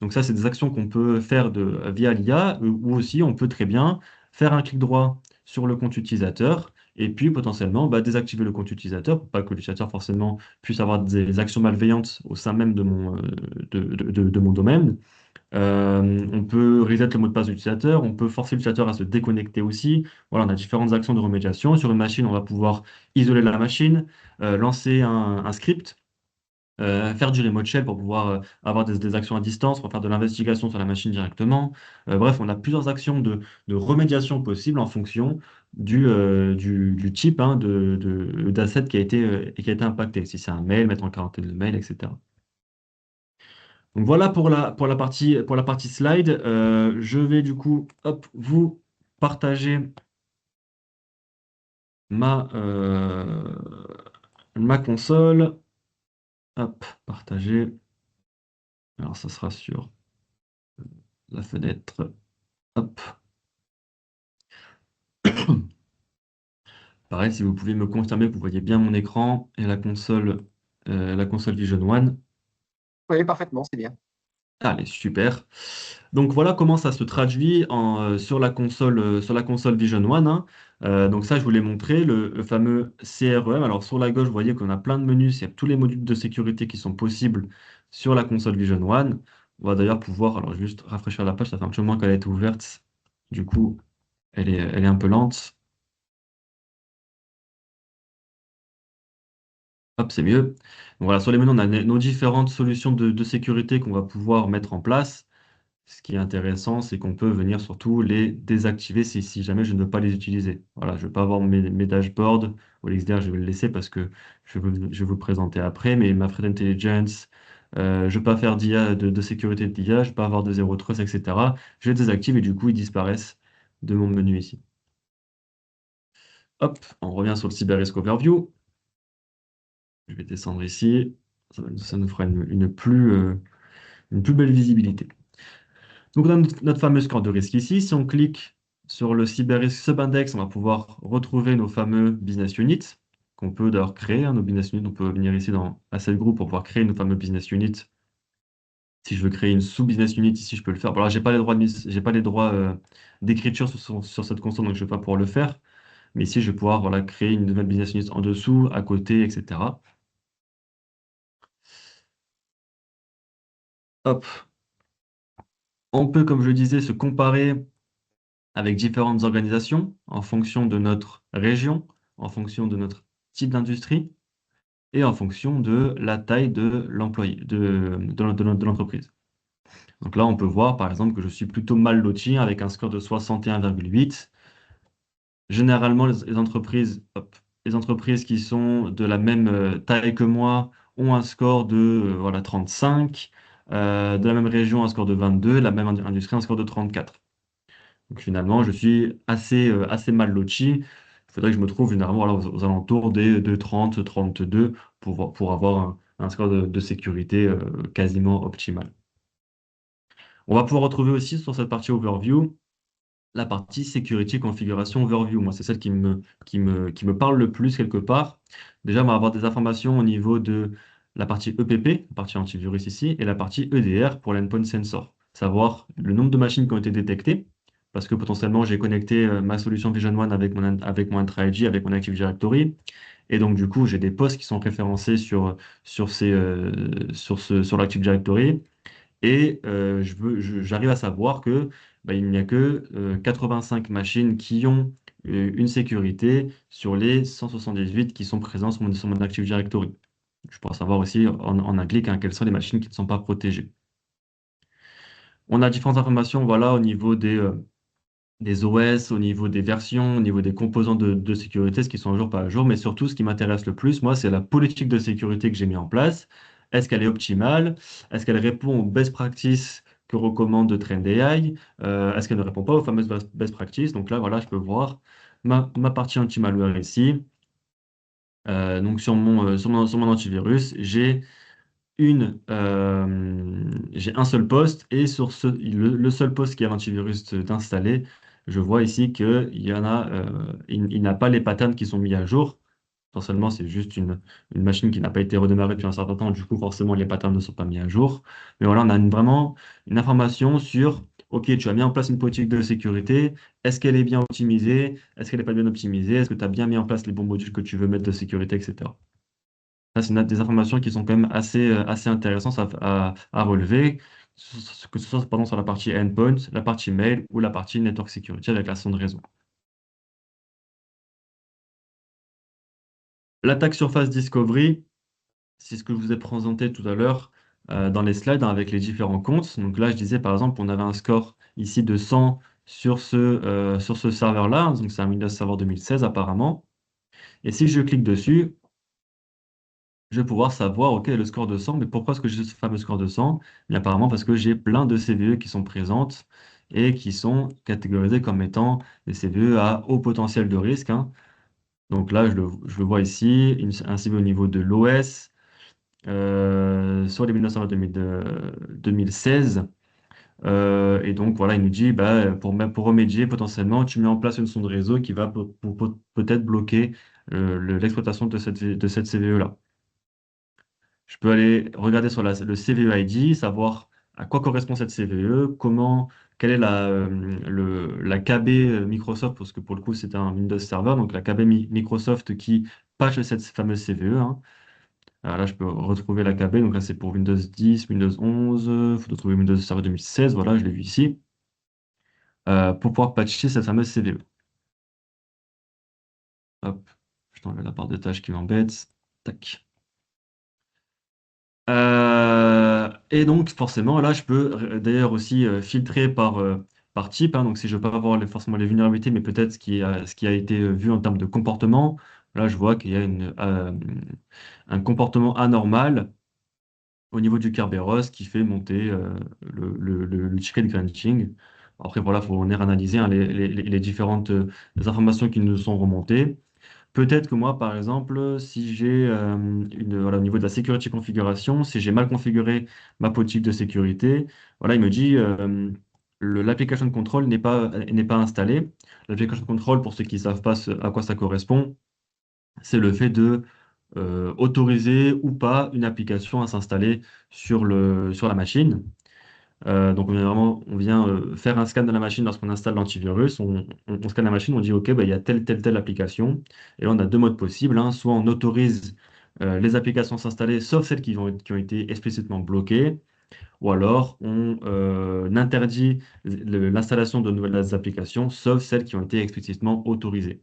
Donc ça, c'est des actions qu'on peut faire via l'IA, ou aussi on peut très bien faire un clic droit sur le compte utilisateur et puis potentiellement bah, désactiver le compte utilisateur pour pas que l'utilisateur forcément puisse avoir des actions malveillantes au sein même de mon domaine. On peut reset le mot de passe de l'utilisateur, on peut forcer l'utilisateur à se déconnecter aussi. Voilà, on a différentes actions de remédiation. Sur une machine, on va pouvoir isoler la machine, lancer un script, faire du remote shell pour pouvoir avoir des actions à distance, pour faire de l'investigation sur la machine directement. Bref, on a plusieurs actions de remédiation possibles en fonction du type d'asset qui a été impacté. Si c'est un mail, mettre en quarantaine le mail, etc. Donc voilà pour la partie slide. Je vais du coup hop, vous partager ma, ma console. Hop, partager. Alors ça sera sur la fenêtre. Hop. Pareil, si vous pouvez me confirmer que vous voyez bien mon écran et la console Vision One. Oui, parfaitement, c'est bien. Allez, super. Donc voilà comment ça se traduit sur la console Vision One. Donc ça, je vous l'ai montré, le fameux CREM. Alors sur la gauche, vous voyez qu'on a plein de menus, il y a tous les modules de sécurité qui sont possibles sur la console Vision One. On va d'ailleurs pouvoir, alors juste rafraîchir la page, ça fait un petit moment qu'elle a été ouverte. Du coup, elle est un peu lente. Hop, c'est mieux. Donc voilà, sur les menus, on a nos différentes solutions de sécurité qu'on va pouvoir mettre en place. Ce qui est intéressant, c'est qu'on peut venir surtout les désactiver si jamais je ne veux pas les utiliser. Voilà, je ne veux pas avoir mes dashboards. Ou l'XDR, je vais le laisser parce que je vais vous le présenter après. Mais ma threat intelligence, je ne veux pas faire d'IA, de sécurité d'IA, je ne veux pas avoir de zero trust, etc. Je les désactive et du coup, ils disparaissent de mon menu ici. Hop, on revient sur le CyberRisk Overview. Je vais descendre ici. Ça nous fera une plus belle visibilité. Donc, on a notre fameux score de risque ici. Si on clique sur le cyber-risk subindex, on va pouvoir retrouver nos fameux business units qu'on peut d'ailleurs créer. Nos business units, on peut venir ici dans Asset Group pour pouvoir créer nos fameux business units. Si je veux créer une sous-business unit ici, je peux le faire. Bon, alors, j'ai pas les droits d'écriture sur cette console, donc je ne vais pas pouvoir le faire. Mais ici, je vais pouvoir voilà, créer une nouvelle business unit en dessous, à côté, etc. Hop. On peut, comme je le disais, se comparer avec différentes organisations en fonction de notre région, en fonction de notre type d'industrie et en fonction de la taille de l'employé, de l'entreprise. Donc là, on peut voir par exemple que je suis plutôt mal loti avec un score de 61,8. Généralement, les entreprises qui sont de la même taille que moi ont un score de voilà, 35, de la même région un score de 22, la même industrie un score de 34. Donc finalement, je suis assez mal loti. Il faudrait que je me trouve généralement voilà, aux alentours de 30, 32 pour avoir un score de sécurité quasiment optimal. On va pouvoir retrouver aussi sur cette partie overview la partie Security Configuration Overview. Moi, c'est celle qui me parle le plus quelque part. Déjà, on va avoir des informations au niveau de la partie EPP, la partie antivirus ici, et la partie EDR pour l'endpoint sensor. Savoir le nombre de machines qui ont été détectées, parce que potentiellement j'ai connecté ma solution Vision One avec mon Entra ID, avec mon Active Directory. Et donc, du coup, j'ai des postes qui sont référencés sur l'Active Directory. Et j'arrive à savoir que il n'y a que 85 machines qui ont une sécurité sur les 178 qui sont présents sur mon Active Directory. Je pourrais savoir aussi en un clic, hein, quelles sont les machines qui ne sont pas protégées. On a différentes informations, voilà, au niveau des OS, au niveau des versions, au niveau des composants de sécurité, ce qui sont un jour par jour, mais surtout ce qui m'intéresse le plus, moi, c'est la politique de sécurité que j'ai mis en place. Est-ce qu'elle est optimale? Est-ce qu'elle répond aux best practices que recommande TrendAI? Est-ce qu'elle ne répond pas aux fameuses best practices? Donc là, voilà, je peux voir ma partie anti-malware ici. Donc sur mon antivirus, j'ai un seul poste et sur le seul poste qui a l'antivirus d'installer, je vois ici il n'a pas les patterns qui sont mis à jour. Potentiellement, c'est juste une machine qui n'a pas été redémarrée depuis un certain temps. Du coup, forcément, les patterns ne sont pas mis à jour. Mais voilà, on a vraiment une information sur, OK, tu as mis en place une politique de sécurité. Est-ce qu'elle est bien optimisée? Est-ce qu'elle n'est pas bien optimisée? Est-ce que tu as bien mis en place les bons modules que tu veux mettre de sécurité, etc. Ça, c'est des informations qui sont quand même assez intéressantes à relever, que ce soit pardon, sur la partie endpoint, la partie mail ou la partie network security avec la sonde réseau. L'attaque surface discovery, c'est ce que je vous ai présenté tout à l'heure dans les slides, hein, avec les différents comptes. Donc là, je disais par exemple, on avait un score ici de 100 sur ce serveur-là, donc c'est un Windows Server 2016 apparemment. Et si je clique dessus, je vais pouvoir savoir, OK, le score de 100, mais pourquoi est-ce que j'ai ce fameux score de 100? Bien, apparemment parce que j'ai plein de CVE qui sont présentes et qui sont catégorisées comme étant des CVE à haut potentiel de risque, hein. Donc là, je le vois ici, un CVE au niveau de l'OS, sur les 1900 2016. Et donc, voilà, il nous dit, pour remédier, potentiellement, tu mets en place une sonde réseau qui va peut-être bloquer l'exploitation de cette CVE-là. Je peux aller regarder sur le CVE ID, savoir à quoi correspond cette CVE, quelle est la KB Microsoft, parce que pour le coup c'est un Windows Server, donc la KB Microsoft qui patch cette fameuse CVE, hein. Alors là, je peux retrouver la KB, donc là c'est pour Windows 10, Windows 11, il faut trouver Windows Server 2016, voilà, je l'ai vu ici, pour pouvoir patcher cette fameuse CVE. Hop, je t'enlève la barre de tâches qui m'embête. Tac. Et donc, forcément, là, je peux d'ailleurs aussi filtrer par type, hein. Donc, si je veux pas avoir forcément les vulnérabilités, mais peut-être ce qui a été vu en termes de comportement, là, je vois qu'il y a un comportement anormal au niveau du Kerberos qui fait monter le chicken crunching. Après, voilà, il faut venir analyser, hein, les différentes informations qui nous sont remontées. Peut-être que moi, par exemple, si j'ai voilà, au niveau de la sécurité configuration, si j'ai mal configuré ma politique de sécurité, voilà, il me dit l'application control n'est pas installée. L'application control, pour ceux qui ne savent pas à quoi ça correspond, c'est le fait de autoriser ou pas une application à s'installer sur la machine. Donc on vient faire un scan de la machine lorsqu'on installe l'antivirus. On scanne la machine, on dit OK, il y a telle application. Et là, on a deux modes possibles, hein. Soit on autorise les applications à s'installer, sauf celles qui ont été explicitement bloquées, ou alors on interdit l'installation de nouvelles applications, sauf celles qui ont été explicitement autorisées.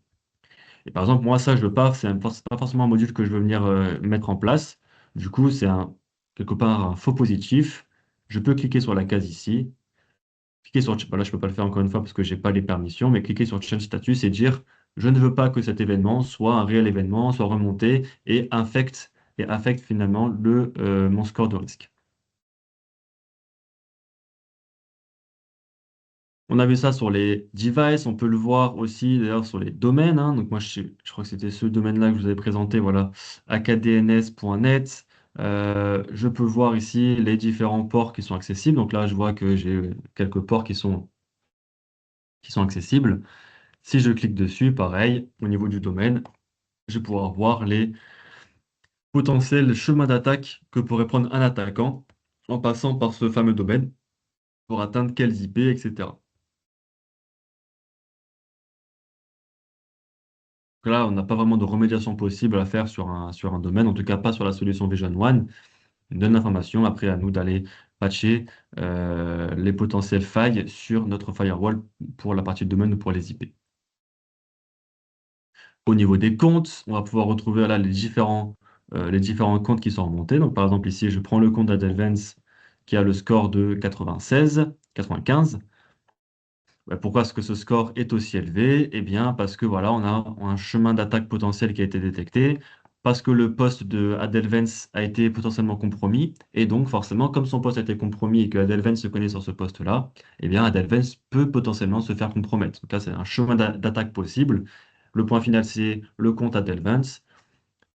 Et par exemple, moi, ça, je veux pas, c'est pas forcément un module que je veux venir mettre en place. Du coup, quelque part un faux positif. Je peux cliquer sur la case ici. Cliquer sur, là, je peux pas le faire encore une fois parce que j'ai pas les permissions, mais cliquer sur Change Status et dire, je ne veux pas que cet événement soit un réel événement, soit remonté et affecte finalement mon score de risque. On a vu ça sur les devices, on peut le voir aussi d'ailleurs sur les domaines, hein. Donc moi, je crois que c'était ce domaine-là que je vous avais présenté, voilà, akdns.net. Je peux voir ici les différents ports qui sont accessibles. Donc là, je vois que j'ai quelques ports qui sont accessibles. Si je clique dessus, pareil, au niveau du domaine, je vais pouvoir voir les potentiels chemins d'attaque que pourrait prendre un attaquant en passant par ce fameux domaine pour atteindre quels IP, etc. Là, on n'a pas vraiment de remédiation possible à faire sur un domaine, en tout cas pas sur la solution Vision One. On donne l'information, après à nous d'aller patcher les potentielles failles sur notre firewall pour la partie de domaine ou pour les IP. Au niveau des comptes, on va pouvoir retrouver là les différents comptes qui sont remontés. Donc par exemple ici, je prends le compte d'Adelvens qui a le score de 96, 95. Pourquoi est-ce que ce score est aussi élevé? Eh bien, parce que voilà, on a un chemin d'attaque potentiel qui a été détecté, parce que le poste de Adelvens a été potentiellement compromis, et donc forcément, comme son poste a été compromis et que Adelvens se connaît sur ce poste-là, eh bien, Adelvens peut potentiellement se faire compromettre. Donc là, c'est un chemin d'attaque possible. Le point final, c'est le compte Adelvens.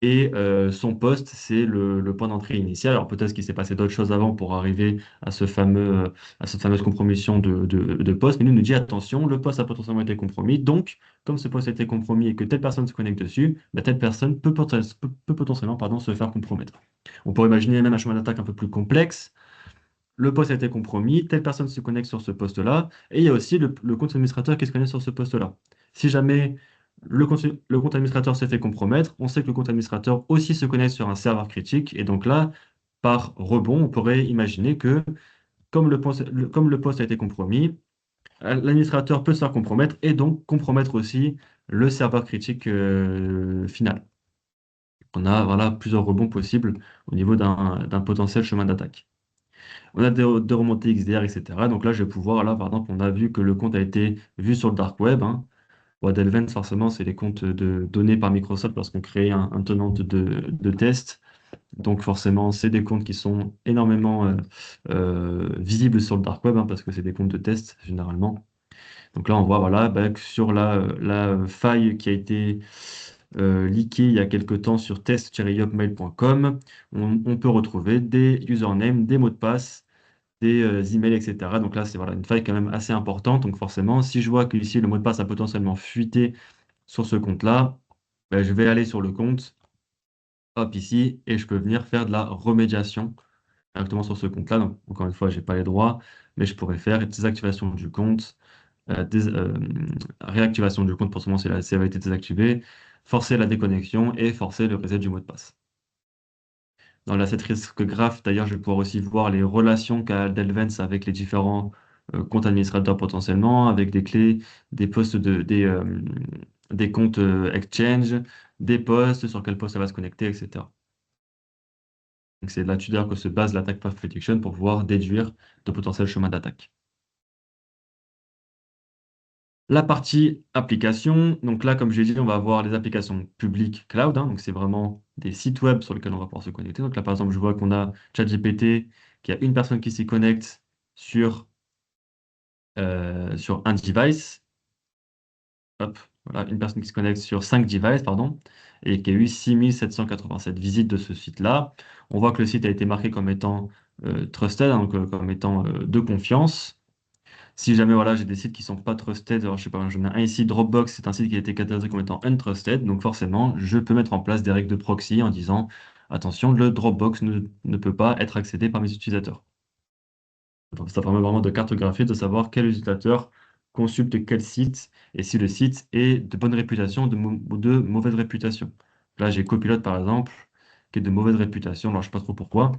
Et son poste, c'est le point d'entrée initial. Alors peut-être qu'il s'est passé d'autres choses avant pour arriver à cette fameuse compromission de poste, mais nous dit attention, le poste a potentiellement été compromis. Donc, comme ce poste a été compromis et que telle personne se connecte dessus, telle personne peut potentiellement se faire compromettre. On pourrait imaginer même un chemin d'attaque un peu plus complexe. Le poste a été compromis, telle personne se connecte sur ce poste-là, et il y a aussi le compte administrateur qui se connecte sur ce poste-là. Si jamais le compte administrateur s'est fait compromettre, on sait que le compte administrateur aussi se connecte sur un serveur critique, et donc là, par rebond, on pourrait imaginer que comme le poste a été compromis, l'administrateur peut se faire compromettre et donc compromettre aussi le serveur critique final. On a voilà, plusieurs rebonds possibles au niveau d'un potentiel chemin d'attaque. On a des remontées XDR, etc. Donc là, je vais pouvoir, là, par exemple, on a vu que le compte a été vu sur le dark web, hein. Bon, Delvent, forcément, c'est les comptes donnés par Microsoft lorsqu'on crée un tenant de test. Donc forcément, c'est des comptes qui sont énormément visibles sur le dark web, hein, parce que c'est des comptes de test, généralement. Donc là, on voit voilà, que sur la faille qui a été leakée il y a quelque temps sur test-yopmail.com, on peut retrouver des usernames, des mots de passe, des emails, etc. Donc là, c'est voilà, une faille quand même assez importante. Donc forcément, si je vois que ici le mot de passe a potentiellement fuité sur ce compte-là, je vais aller sur le compte, hop, ici, et je peux venir faire de la remédiation directement sur ce compte-là. Donc, encore une fois, je n'ai pas les droits, mais je pourrais faire désactivation du compte, réactivation du compte pour ce moment, ça avait été désactivé, forcer la déconnexion et forcer le reset du mot de passe. Dans l'asset risk graph, d'ailleurs, je vais pouvoir aussi voir les relations qu'a Delvens avec les différents comptes administrateurs potentiellement, avec des clés, des postes des comptes Exchange, des postes, sur quel poste ça va se connecter, etc. Donc c'est là-dessus d'ailleurs que se base l'attaque path prediction pour pouvoir déduire de potentiels chemins d'attaque. La partie application, donc là, comme je l'ai dit, on va avoir les applications publiques cloud, hein, donc c'est vraiment des sites web sur lesquels on va pouvoir se connecter. Donc là, par exemple, je vois qu'on a ChatGPT, qui a une personne qui s'y connecte sur, sur un device. Hop, voilà, une personne qui se connecte sur 5 devices, pardon, et qui a eu 6787 visites de ce site-là. On voit que le site a été marqué comme étant trusted, hein, donc comme étant de confiance. Si jamais voilà, j'ai des sites qui sont pas trusted, alors je sais pas, j'en ai un ici, Dropbox, c'est un site qui a été catégorisé comme étant untrusted, donc forcément, je peux mettre en place des règles de proxy en disant, attention, le Dropbox ne peut pas être accédé par mes utilisateurs. Donc, ça permet vraiment de cartographier, de savoir quel utilisateur consulte quel site et si le site est de bonne réputation ou de mauvaise réputation. Là, j'ai Copilot par exemple, qui est de mauvaise réputation, alors je ne sais pas trop pourquoi.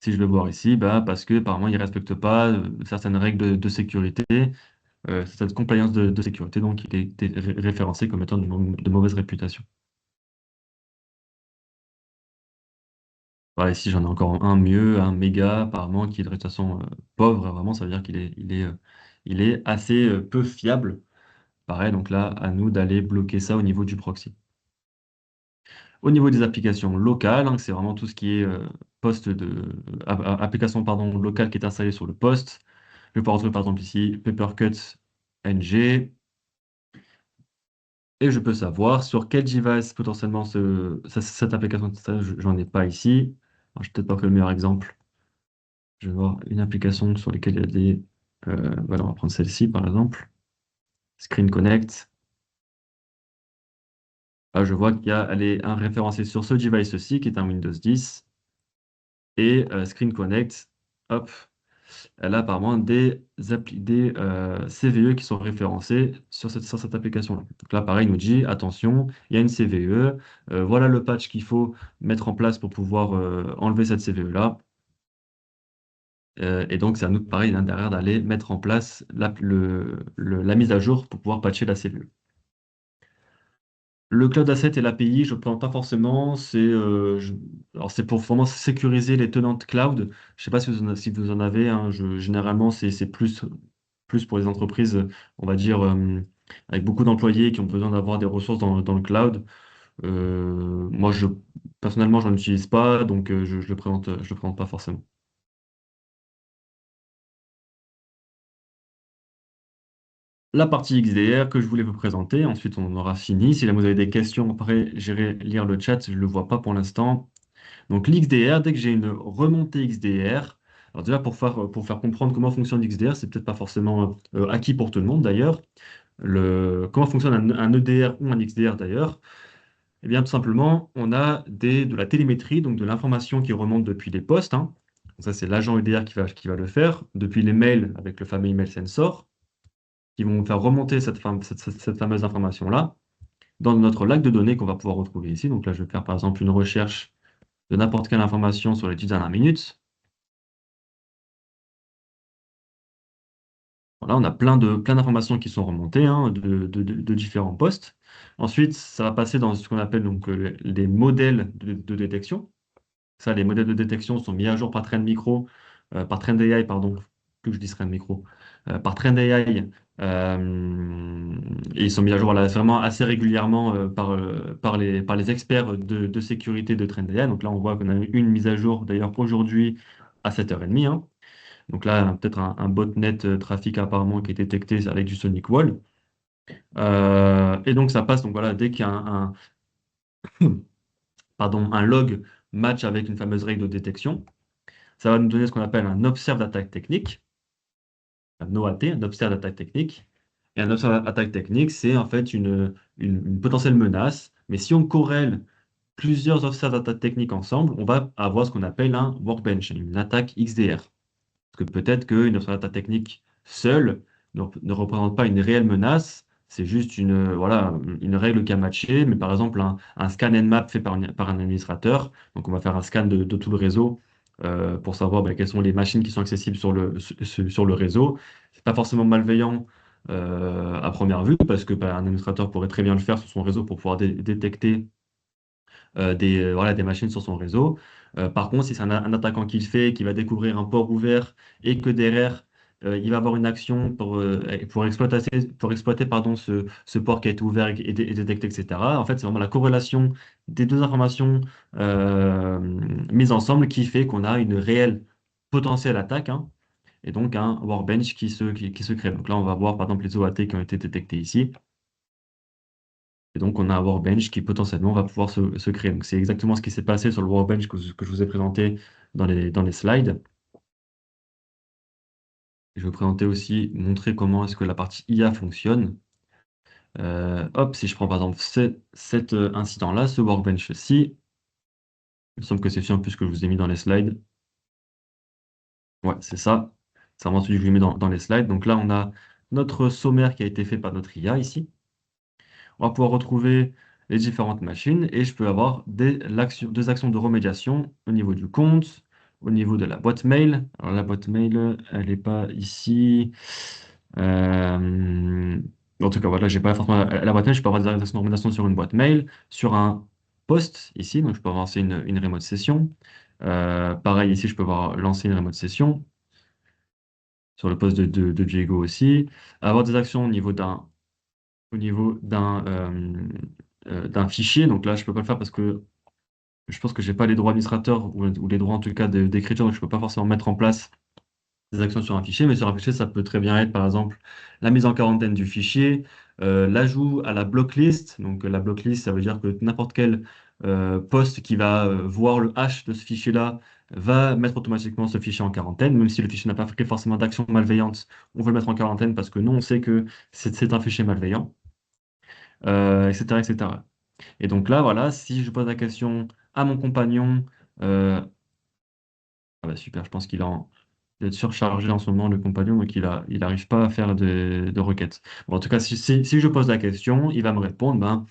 Si je vais voir ici, parce que apparemment il ne respecte pas certaines règles de sécurité, certaines compliance de sécurité, donc il est référencé comme étant de mauvaise réputation. Voilà, ici j'en ai encore un mieux, un méga, apparemment, qui est de réputation pauvre, vraiment, ça veut dire qu'il est assez peu fiable. Pareil, donc là, à nous d'aller bloquer ça au niveau du proxy. Au niveau des applications locales, hein, c'est vraiment tout ce qui est application pardon, locale qui est installée sur le poste. Je vais pouvoir retrouver par exemple ici Papercut NG. Et je peux savoir sur quel device potentiellement cette application est installée. J'en ai pas ici. Alors, je vais peut-être pas fait le meilleur exemple. Je vais voir une application sur laquelle il y a des. Voilà, on va prendre celle-ci par exemple. Screen Connect. Là, je vois elle est un référencée sur ce device-ci qui est un Windows 10. Et Screen Connect, hop. elle a apparemment des CVE qui sont référencés sur cette application-là. Donc là, pareil, il nous dit, attention, il y a une CVE, voilà le patch qu'il faut mettre en place pour pouvoir enlever cette CVE-là. Et donc, c'est à nous, pareil, hein, derrière, d'aller mettre en place la mise à jour pour pouvoir patcher la CVE. Le Cloud Asset et l'API, je ne présente pas forcément. Alors c'est pour vraiment sécuriser les tenantes cloud. Je ne sais pas si vous en avez, hein. Généralement, c'est plus pour les entreprises, on va dire, avec beaucoup d'employés qui ont besoin d'avoir des ressources dans le cloud. Moi, personnellement, je n'en utilise pas, donc je le présente pas forcément. La partie XDR que je voulais vous présenter. Ensuite, on aura fini. Si jamais vous avez des questions, après, j'irai lire le chat. Je ne le vois pas pour l'instant. Donc l'XDR, dès que j'ai une remontée XDR, alors déjà pour faire comprendre comment fonctionne l'XDR, c'est peut-être pas forcément acquis pour tout le monde d'ailleurs. Comment fonctionne un EDR ou un XDR d'ailleurs? Eh bien tout simplement, on a de la télémétrie, donc de l'information qui remonte depuis les postes, hein. Donc ça, c'est l'agent EDR qui va le faire, depuis les mails avec le fameux email sensor, qui vont faire remonter cette fameuse information-là dans notre lac de données qu'on va pouvoir retrouver ici. Donc là, je vais faire par exemple une recherche de n'importe quelle information sur les 10 dernières minutes. Voilà, on a plein d'informations qui sont remontées, hein, de différents postes. Ensuite, ça va passer dans ce qu'on appelle donc les modèles de détection. Ça, les modèles de détection sont mis à jour par par Trend AI, pardon, que je dis Trend Micro, par Trend AI. Et ils sont mis à jour là, vraiment assez régulièrement par les experts de sécurité de Trend AI. Donc là, on voit qu'on a eu une mise à jour d'ailleurs aujourd'hui à 7h30, hein. Donc là, peut-être un botnet trafic apparemment qui est détecté avec du Sonic Wall. Et donc ça passe, donc voilà, dès qu'il y a pardon, un log match avec une fameuse règle de détection, ça va nous donner ce qu'on appelle un observe d'attaque technique, un OAT, un observe d'attaque technique. Et un observe d'attaque technique, c'est en fait une potentielle menace. Mais si on corrèle plusieurs observes d'attaque technique ensemble, on va avoir ce qu'on appelle un workbench, une attaque XDR. Parce que peut-être qu'une observation technique seule ne représente pas une réelle menace, c'est juste voilà, une règle qui a matché, mais par exemple un scan Nmap fait par un administrateur, donc on va faire un scan de tout le réseau pour savoir quelles sont les machines qui sont accessibles sur le réseau. C'est pas forcément malveillant à première vue, parce que un administrateur pourrait très bien le faire sur son réseau pour pouvoir détecter voilà, des machines sur son réseau. Par contre, si c'est un attaquant qui le fait, qui va découvrir un port ouvert et que derrière, il va avoir une action pour exploiter pardon, ce port qui a été ouvert et détecté, etc. En fait, c'est vraiment la corrélation des deux informations mises ensemble qui fait qu'on a une réelle potentielle attaque, hein, et donc un workbench qui se crée. Donc là, on va voir par exemple les OAT qui ont été détectés ici. Et donc, on a un workbench qui potentiellement va pouvoir se créer. Donc, c'est exactement ce qui s'est passé sur le workbench que je vous ai présenté dans les slides. Je vais vous présenter aussi, montrer comment est-ce que la partie IA fonctionne. Hop, si je prends par exemple cet incident-là, ce workbench-ci, il me semble que c'est celui en plus que je vous ai mis dans les slides. Ouais, c'est ça. C'est vraiment celui que je vous ai mis dans les slides. Donc là, on a notre sommaire qui a été fait par notre IA ici. On va pouvoir retrouver les différentes machines et je peux avoir deux actions de remédiation au niveau du compte, au niveau de la boîte mail. Alors la boîte mail, elle n'est pas ici. Euh, En tout cas, voilà, j'ai pas forcément la boîte mail. Je peux avoir des actions de remédiation sur une boîte mail, sur un poste ici. Donc je peux lancer une remote session. Pareil ici, je peux avoir lancé une remote session sur le poste de Diego aussi. Avoir des actions au niveau d'un fichier. Donc là, je peux pas le faire parce que je pense que j'ai pas les droits administrateurs ou les droits en tout cas d'écriture, donc je peux pas forcément mettre en place des actions sur un fichier. Mais sur un fichier, ça peut très bien être par exemple la mise en quarantaine du fichier, l'ajout à la blocklist. Donc la blocklist, ça veut dire que n'importe quel poste qui va voir le hash de ce fichier-là va mettre automatiquement ce fichier en quarantaine, même si le fichier n'a pas fait forcément d'action malveillante, on veut le mettre en quarantaine parce que nous, on sait que c'est un fichier malveillant, etc., etc. Et donc là, voilà, si je pose la question à mon compagnon, ah bah super, je pense qu'il est d'être surchargé en ce moment, le compagnon, donc il arrive pas à faire de requêtes. Bon, en tout cas, si je pose la question, il va me répondre, ben,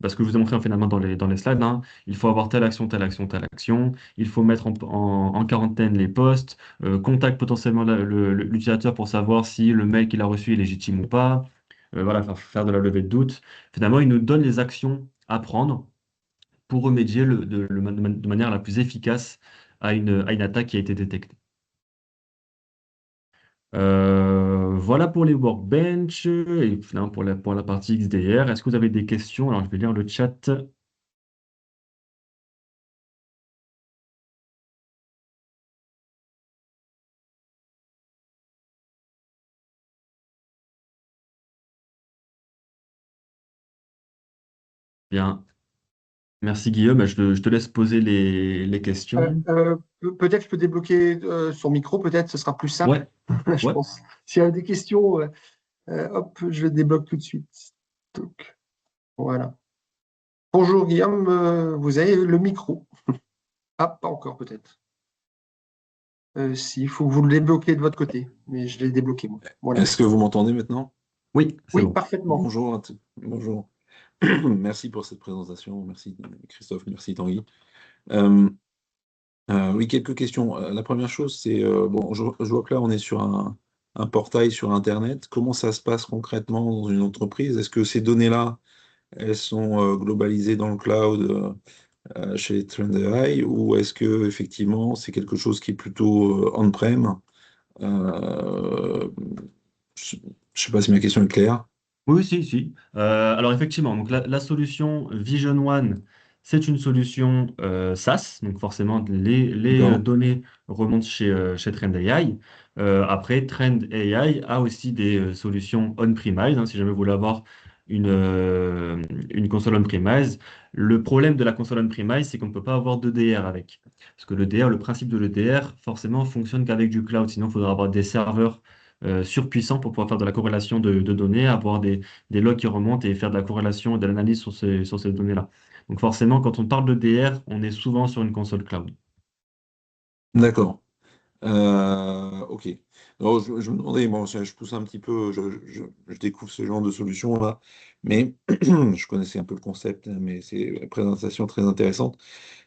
parce que je vous ai montré finalement dans les slides, hein, il faut avoir telle action, telle action, telle action, il faut mettre en quarantaine les postes, contacte potentiellement l'utilisateur pour savoir si le mail qu'il a reçu est légitime ou pas, voilà, faire de la levée de doute. Finalement, il nous donne les actions à prendre pour remédier de manière la plus efficace à une attaque qui a été détectée. Voilà pour les workbench et finalement pour la partie XDR. Est-ce que vous avez des questions? Alors, je vais lire le chat. Bien. Merci Guillaume. Je te laisse poser les questions. Peut-être je peux débloquer son micro, peut-être ce sera plus simple, Ouais, je ouais. pense. S'il y a des questions, hop, je le débloque tout de suite. Donc, voilà. Bonjour Guillaume, vous avez le micro. Ah, pas encore peut-être. Si, il faut que vous le débloquiez de votre côté, mais je l'ai débloqué moi. Voilà. Est-ce que vous m'entendez maintenant? Oui, c'est Oui, bon. parfaitement. Bonjour à tous. Bonjour. Merci pour cette présentation. Merci Christophe, merci Tanguy. Euh, oui, quelques questions. La première chose, c'est, bon, je vois que là, on est sur un portail sur Internet. Comment ça se passe concrètement dans une entreprise? Est-ce que ces données-là, elles sont globalisées dans le cloud chez Trend.ai ou est-ce que effectivement c'est quelque chose qui est plutôt on-prem? Euh, je ne sais pas si ma question est claire. Oui, si, si. Alors effectivement, donc la solution Vision One, c'est une solution SaaS, donc forcément les D'accord? données remontent chez Trend AI. Après, Trend AI a aussi des solutions on-premise, hein, si jamais vous voulez avoir une console on-premise. Le problème de la console on-premise, c'est qu'on ne peut pas avoir de DR avec. Parce que le principe de l'EDR, forcément, fonctionne qu'avec du cloud. Sinon, il faudra avoir des serveurs surpuissants pour pouvoir faire de la corrélation de données, avoir des logs qui remontent et faire de la corrélation et de l'analyse sur ces données-là. Donc forcément, quand on parle de DR, on est souvent sur une console cloud. D'accord. Ok. Alors, je me demandais, bon, je pousse un petit peu, je découvre ce genre de solution-là, mais je connaissais un peu le concept, hein, mais c'est une présentation très intéressante.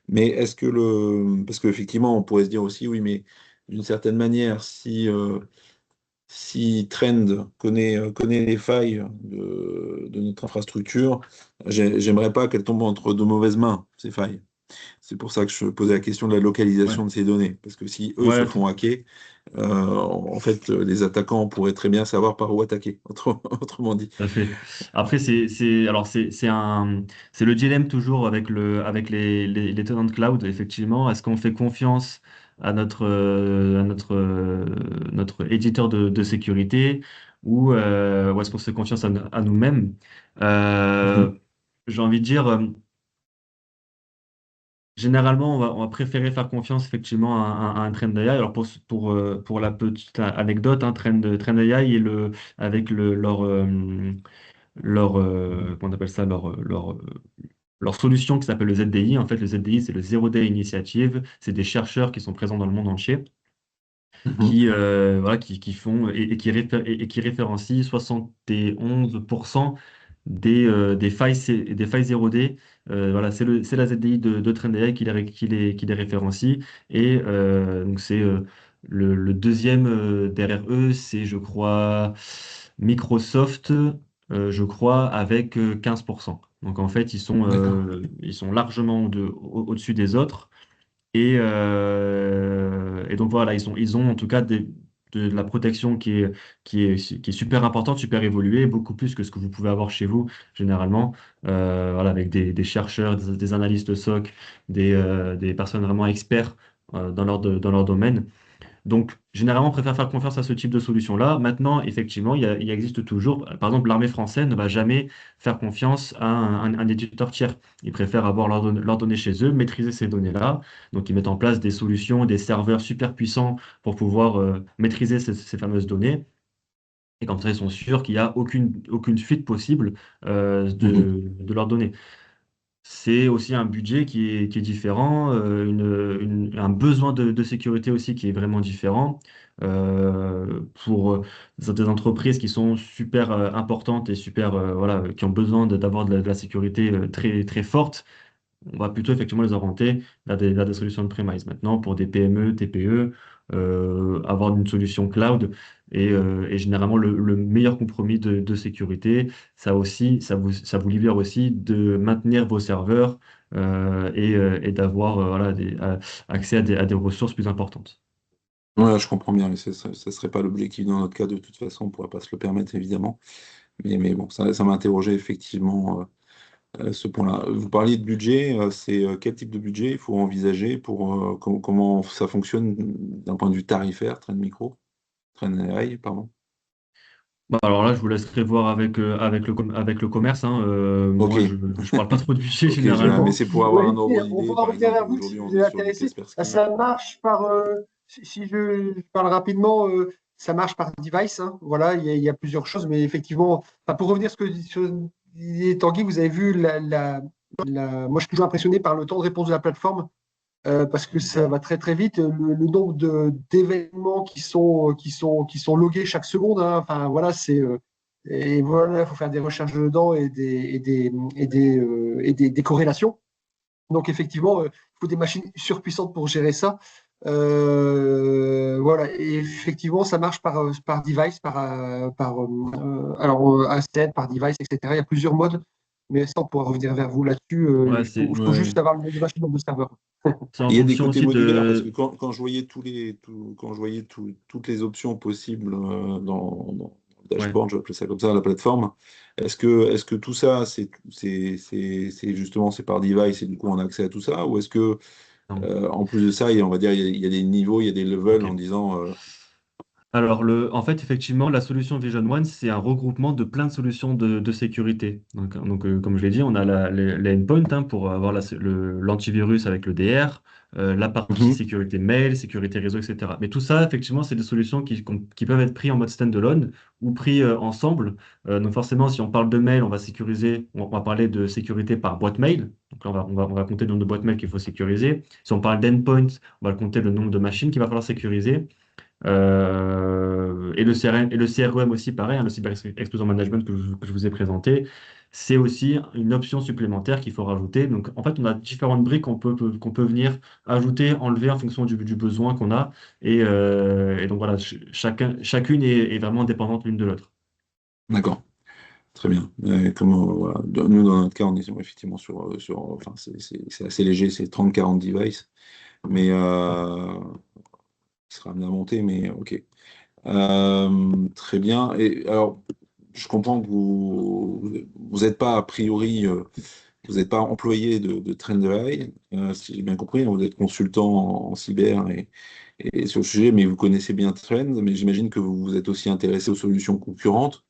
Mais est-ce que parce qu'effectivement, on pourrait se dire aussi, oui, mais d'une certaine manière, si Trend connaît les failles de notre infrastructure, j'aimerais pas qu'elles tombent entre de mauvaises mains, ces failles. C'est pour ça que je posais la question de la Ouais, localisation de ces données. Parce que si eux se ouais, font hacker, en fait, les attaquants pourraient très bien savoir par où attaquer, autrement dit. tout à fait. Après, alors c'est le dilemme toujours avec les tenants de cloud, effectivement. Est-ce qu'on fait confiance à notre éditeur de sécurité ou est-ce qu'on se fait confiance à nous-mêmes? Mhm. Euh, j'ai envie de dire, généralement, on va préférer faire confiance effectivement à un Trend AI. Alors pour la petite anecdote, hein, Trend AI et avec comment on appelle ça, leur solution qui s'appelle le ZDI. En fait, le ZDI, c'est le Zero Day Initiative. C'est des chercheurs qui sont présents dans le monde entier Mhm. voilà, qui font et qui référencient 71% des failles 0D. Voilà, c'est la ZDI de Trendai qui les référencie. Et donc c'est le deuxième derrière eux, c'est je crois Microsoft, je crois, avec 15%. Donc en fait, D'accord. ils sont largement au-dessus des autres. Et donc voilà, ils ont en tout cas de la protection qui est super importante, super évoluée, beaucoup plus que ce que vous pouvez avoir chez vous, généralement, voilà, avec des chercheurs, des analystes SOC, des personnes vraiment experts dans leur domaine. Donc, généralement, on préfère faire confiance à ce type de solution-là. Maintenant, effectivement, il existe toujours, par exemple, l'armée française ne va jamais faire confiance à un éditeur tiers. Ils préfèrent avoir leurs données chez eux, maîtriser ces données-là. Donc, ils mettent en place des solutions, des serveurs super puissants pour pouvoir maîtriser ces fameuses données. Et comme ça, ils sont sûrs qu'il n'y a aucune fuite possible Mhm. de leurs données. c'est aussi un budget qui est différent, un besoin de sécurité aussi qui est vraiment différent. Pour des entreprises qui sont super importantes et super, voilà, qui ont besoin d'avoir de la sécurité très, très forte, on va plutôt effectivement les orienter vers des solutions de premise. Maintenant, pour des PME, TPE, avoir une solution cloud est généralement le meilleur compromis de sécurité. Ça vous libère aussi de maintenir vos serveurs et d'avoir voilà, accès à des ressources plus importantes. Ouais, je comprends bien, mais ça serait pas l'objectif dans notre cas de toute façon, on ne pourrait pas se le permettre évidemment. Mais bon, ça m'a interrogé effectivement ce point-là. Vous parliez de budget, c'est quel type de budget il faut envisager pour comment ça fonctionne d'un point de vue tarifaire, Trend Micro, Trend AI, pardon. Bah, alors là, je vous laisserai voir avec le commerce, hein. Ok, Moi, je parle pas trop de budget ok, mais généralement. c'est pour avoir Oui, un ordre on d'idée. pourra Par revenir exemple, vers vous si aujourd'hui, vous on est êtes sur du intéressé. Kaspersky. Ça marche par, si je parle rapidement, ça marche par device, hein. Voilà, il y a plusieurs choses, mais effectivement, enfin, pour revenir sur disait Tanguy, vous avez vu moi, je suis toujours impressionné par le temps de réponse de la plateforme. Parce que ça va très très vite. Le nombre d'événements qui sont logués chaque seconde, hein. Enfin voilà, et voilà, il faut faire des recherches dedans des corrélations. Donc effectivement, il faut des machines surpuissantes pour gérer ça. Voilà, et effectivement, ça marche par device, asset, par device, etc. Il y a plusieurs modes, mais ça, on pourra revenir vers vous là-dessus. Ouais, Il faut Ouais. juste avoir le nom de machine, nombre de serveurs. c'est en Il y a des fonction côtés aussi modulaires parce que de. quand je voyais quand je voyais toutes les options possibles dans le Ouais. dashboard, je vais appeler ça comme ça, la plateforme, est-ce que tout ça, c'est justement c'est par device et du coup on a accès à tout ça, ou est-ce que Non. en plus de ça, on va dire il y a des niveaux, il y a des levels en Ok. disant Alors, en fait, effectivement, la solution Vision One, c'est un regroupement de plein de solutions de sécurité. Donc, comme je l'ai dit, on a les endpoints hein, pour avoir l'antivirus avec le DR, la partie Mhm, sécurité mail, sécurité réseau, etc. Mais tout ça, effectivement, c'est des solutions qui peuvent être prises en mode standalone ou pris ensemble. Donc, forcément, si on parle de mail, on va sécuriser, on va parler de sécurité par boîte mail. Donc là, on va compter le nombre de boîtes mail qu'il faut sécuriser. Si on parle d'endpoint, on va compter le nombre de machines qu'il va falloir sécuriser. Et le CRM, et le CRM aussi, pareil, hein, le Cyber Exposure Management que je vous ai présenté, c'est aussi une option supplémentaire qu'il faut rajouter. Donc, en fait, on a différentes briques qu'on peut venir ajouter, enlever en fonction du besoin qu'on a. Et donc, voilà, chacune est vraiment dépendante l'une de l'autre. d'accord, très bien. Voilà, nous dans notre cas, on est effectivement enfin c'est assez léger, c'est 30-40 devices, mais qui sera amené à monter, mais ok. Très bien. Et alors, je comprends que vous n'êtes pas a priori, vous n'êtes pas employé de Trendrite, si j'ai bien compris, hein, vous êtes consultant en cyber et sur le sujet, mais vous connaissez bien Trend, mais j'imagine que vous vous êtes aussi intéressé aux solutions concurrentes.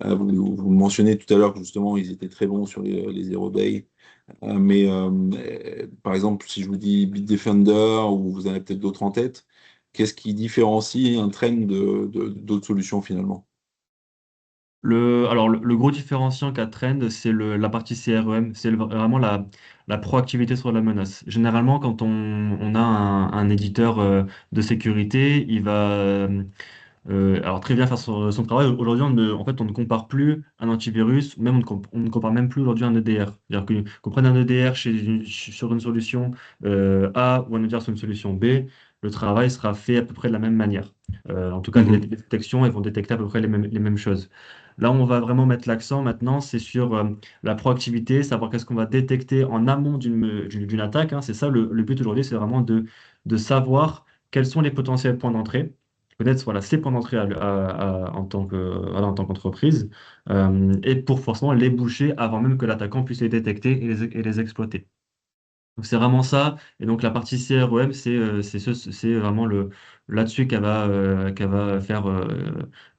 Vous mentionnez tout à l'heure que justement, ils étaient très bons sur les Zero Day. Par exemple, si je vous dis Bitdefender ou vous en avez peut-être d'autres en tête, qu'est-ce qui différencie un trend d'autres solutions finalement? Alors, le gros différenciant qu'a Trend, c'est la partie CREM, c'est vraiment la proactivité sur la menace. Généralement, quand on a un éditeur de sécurité, il va alors très bien faire son travail. Aujourd'hui, en fait, on ne compare plus un antivirus, même on ne compare même plus aujourd'hui un EDR. C'est-à-dire qu'on prenne un EDR sur une solution A ou un EDR sur une solution B, le travail sera fait à peu près de la même manière. En tout cas, les Mhm. détections, elles vont détecter à peu près les mêmes choses. Là, on va vraiment mettre l'accent maintenant, c'est sur la proactivité, savoir qu'est-ce qu'on va détecter en amont d'une attaque, hein. C'est ça le but aujourd'hui, c'est vraiment de savoir quels sont les potentiels points d'entrée, connaître voilà, ses points d'entrée en tant voilà, en tant qu'entreprise, et pour forcément les boucher avant même que l'attaquant puisse les détecter et les exploiter. Donc c'est vraiment ça. Et donc la partie CREM, c'est vraiment là-dessus qu'elle va faire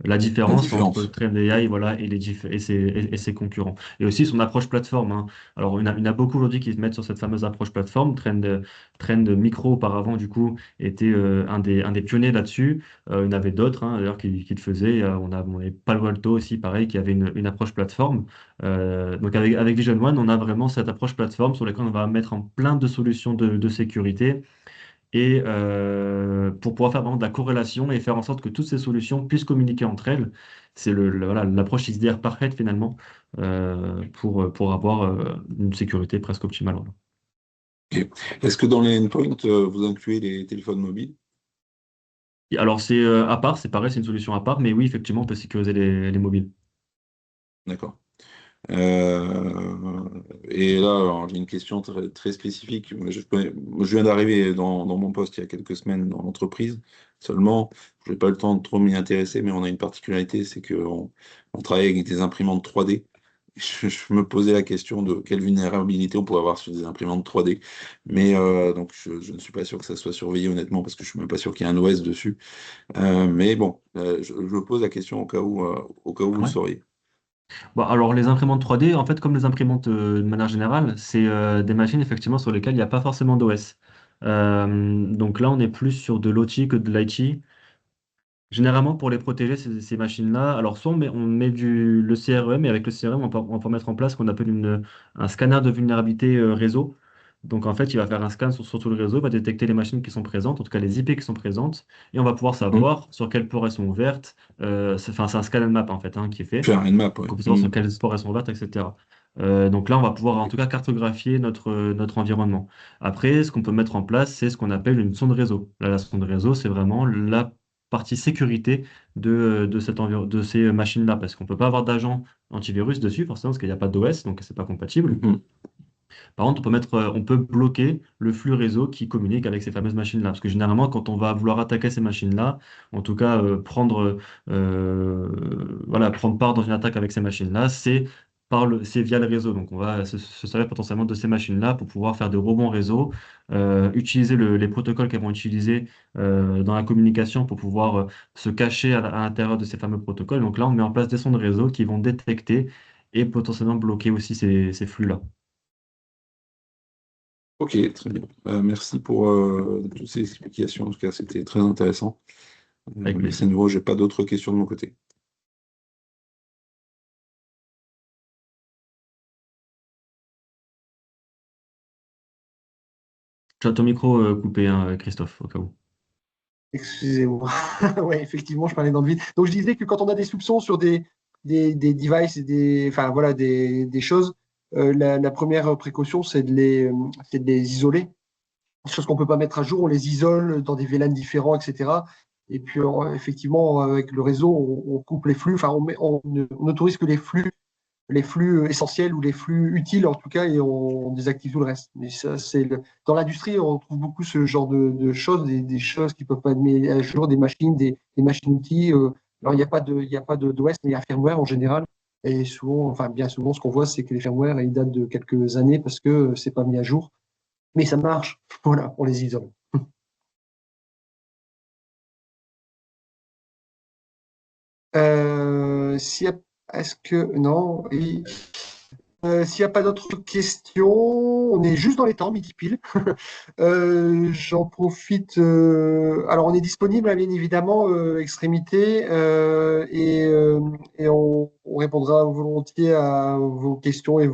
la La différence entre différence. TrendAI, voilà, et ses concurrents. Et aussi son approche plateforme, hein. Alors, il y en a beaucoup aujourd'hui qui se mettent sur cette fameuse approche plateforme. Trend Micro, auparavant, du coup, était un des pionniers là-dessus. Il y en avait d'autres, hein, d'ailleurs, qui le faisaient. On avait Palo Alto aussi, pareil, qui avait une approche plateforme. Donc, avec Vision One, on a vraiment cette approche plateforme sur laquelle on va mettre en plein de solutions de sécurité et pour pouvoir faire vraiment de la corrélation et faire en sorte que toutes ces solutions puissent communiquer entre elles. C'est voilà, l'approche XDR parfaite finalement pour avoir une sécurité presque optimale. Voilà. Ok. Est-ce que dans les endpoints, vous incluez les téléphones mobiles? Et alors c'est à part, c'est pareil, c'est une solution à part, mais oui, effectivement, on peut sécuriser les mobiles. D'accord. Et là, alors, j'ai une question très spécifique. Moi, je viens d'arriver dans mon poste il y a quelques semaines dans l'entreprise. Seulement, je n'ai pas le temps de trop m'y intéresser, mais on a une particularité, c'est qu'on travaille avec des imprimantes 3D. Je me posais la question de quelle vulnérabilité on pourrait avoir sur des imprimantes 3D. Mais donc, je ne suis pas sûr que ça soit surveillé, honnêtement, parce que je ne suis même pas sûr qu'il y ait un OS dessus. Mais bon, je pose la question au cas où vous le Ouais. sauriez. Bon, alors les imprimantes 3D, en fait, comme les imprimantes de manière générale, c'est des machines effectivement sur lesquelles il n'y a pas forcément d'OS. Donc là, on est plus sur de l'OT que de l'IT. Généralement, pour les protéger, ces machines-là, alors soit on met le CRM, et avec le CRM, on peut mettre en place ce qu'on appelle un scanner de vulnérabilité réseau. Donc en fait, il va faire un scan sur tout le réseau, il va détecter les machines qui sont présentes, en tout cas les IP qui sont présentes, et on va pouvoir Hmm. savoir sur quelles ports elles sont ouvertes. Enfin, c'est un scan and map en fait, hein, qui est fait. Faire une map, oui. Donc on peut savoir sur quelles ports elles sont ouvertes, etc. Donc là, on va pouvoir en tout cas cartographier notre environnement. Après, ce qu'on peut mettre en place, c'est ce qu'on appelle une sonde réseau. Là, la sonde réseau, c'est vraiment la partie sécurité de ces machines-là, parce qu'on ne peut pas avoir d'agent antivirus dessus, forcément, parce qu'il n'y a pas d'OS, donc c'est pas compatible. Mhm. Par contre, on peut bloquer le flux réseau qui communique avec ces fameuses machines-là. Parce que généralement, quand on va vouloir attaquer ces machines-là, en tout cas voilà, prendre part dans une attaque avec ces machines-là, c'est via le réseau. Donc on va se servir potentiellement de ces machines-là pour pouvoir faire des rebonds réseau, utiliser les protocoles qu'elles vont utiliser dans la communication pour pouvoir se cacher à l'intérieur de ces fameux protocoles. Donc là, on met en place des sondes réseau qui vont détecter et potentiellement bloquer aussi ces flux-là. Ok, très bien. Merci pour toutes ces explications. En tout cas, c'était très intéressant. Avec Mais c'est plaisir. nouveau, j'ai pas d'autres questions de mon côté. Tu as ton micro coupé, hein, Christophe, au cas où. Excusez-moi. Ouais, effectivement, je parlais dans le vide. Donc, je disais que quand on a des soupçons sur des devices, enfin, voilà, des choses, la première précaution, c'est de les isoler. Des choses qu'on peut pas mettre à jour, on les isole dans des VLAN différents, etc. Et puis, effectivement, avec le réseau, on coupe les flux. Enfin, on autorise que les flux essentiels ou les flux utiles en tout cas, et on désactive tout le reste. Mais ça, dans l'industrie, on trouve beaucoup ce genre de choses, des choses qui peuvent pas être mises à jour, des machines, des machines-outils. Alors, il y a pas d'OS, mais il y a firmware en général. Et souvent, enfin, bien souvent, ce qu'on voit, c'est que les firmware, ils datent de quelques années parce que c'est pas mis à jour. Mais ça marche. Voilà, on les isole. S'il y a, est-ce que, non, oui. S'il n'y a pas d'autres questions, on est juste dans les temps, midi pile. J'en profite. Alors, on est disponible, hein, bien évidemment, extrémité, et on répondra volontiers à vos questions et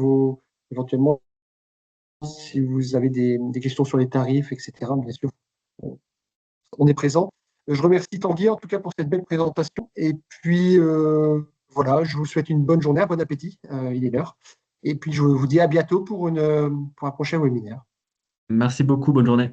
éventuellement, si vous avez des questions sur les tarifs, etc. Bien sûr, on est présent. Je remercie Tanguy, en tout cas, pour cette belle présentation. Et puis, voilà, je vous souhaite une bonne journée, un bon appétit. Il est l'heure. Et puis, je vous dis à bientôt pour un prochain webinaire. Merci beaucoup, bonne journée.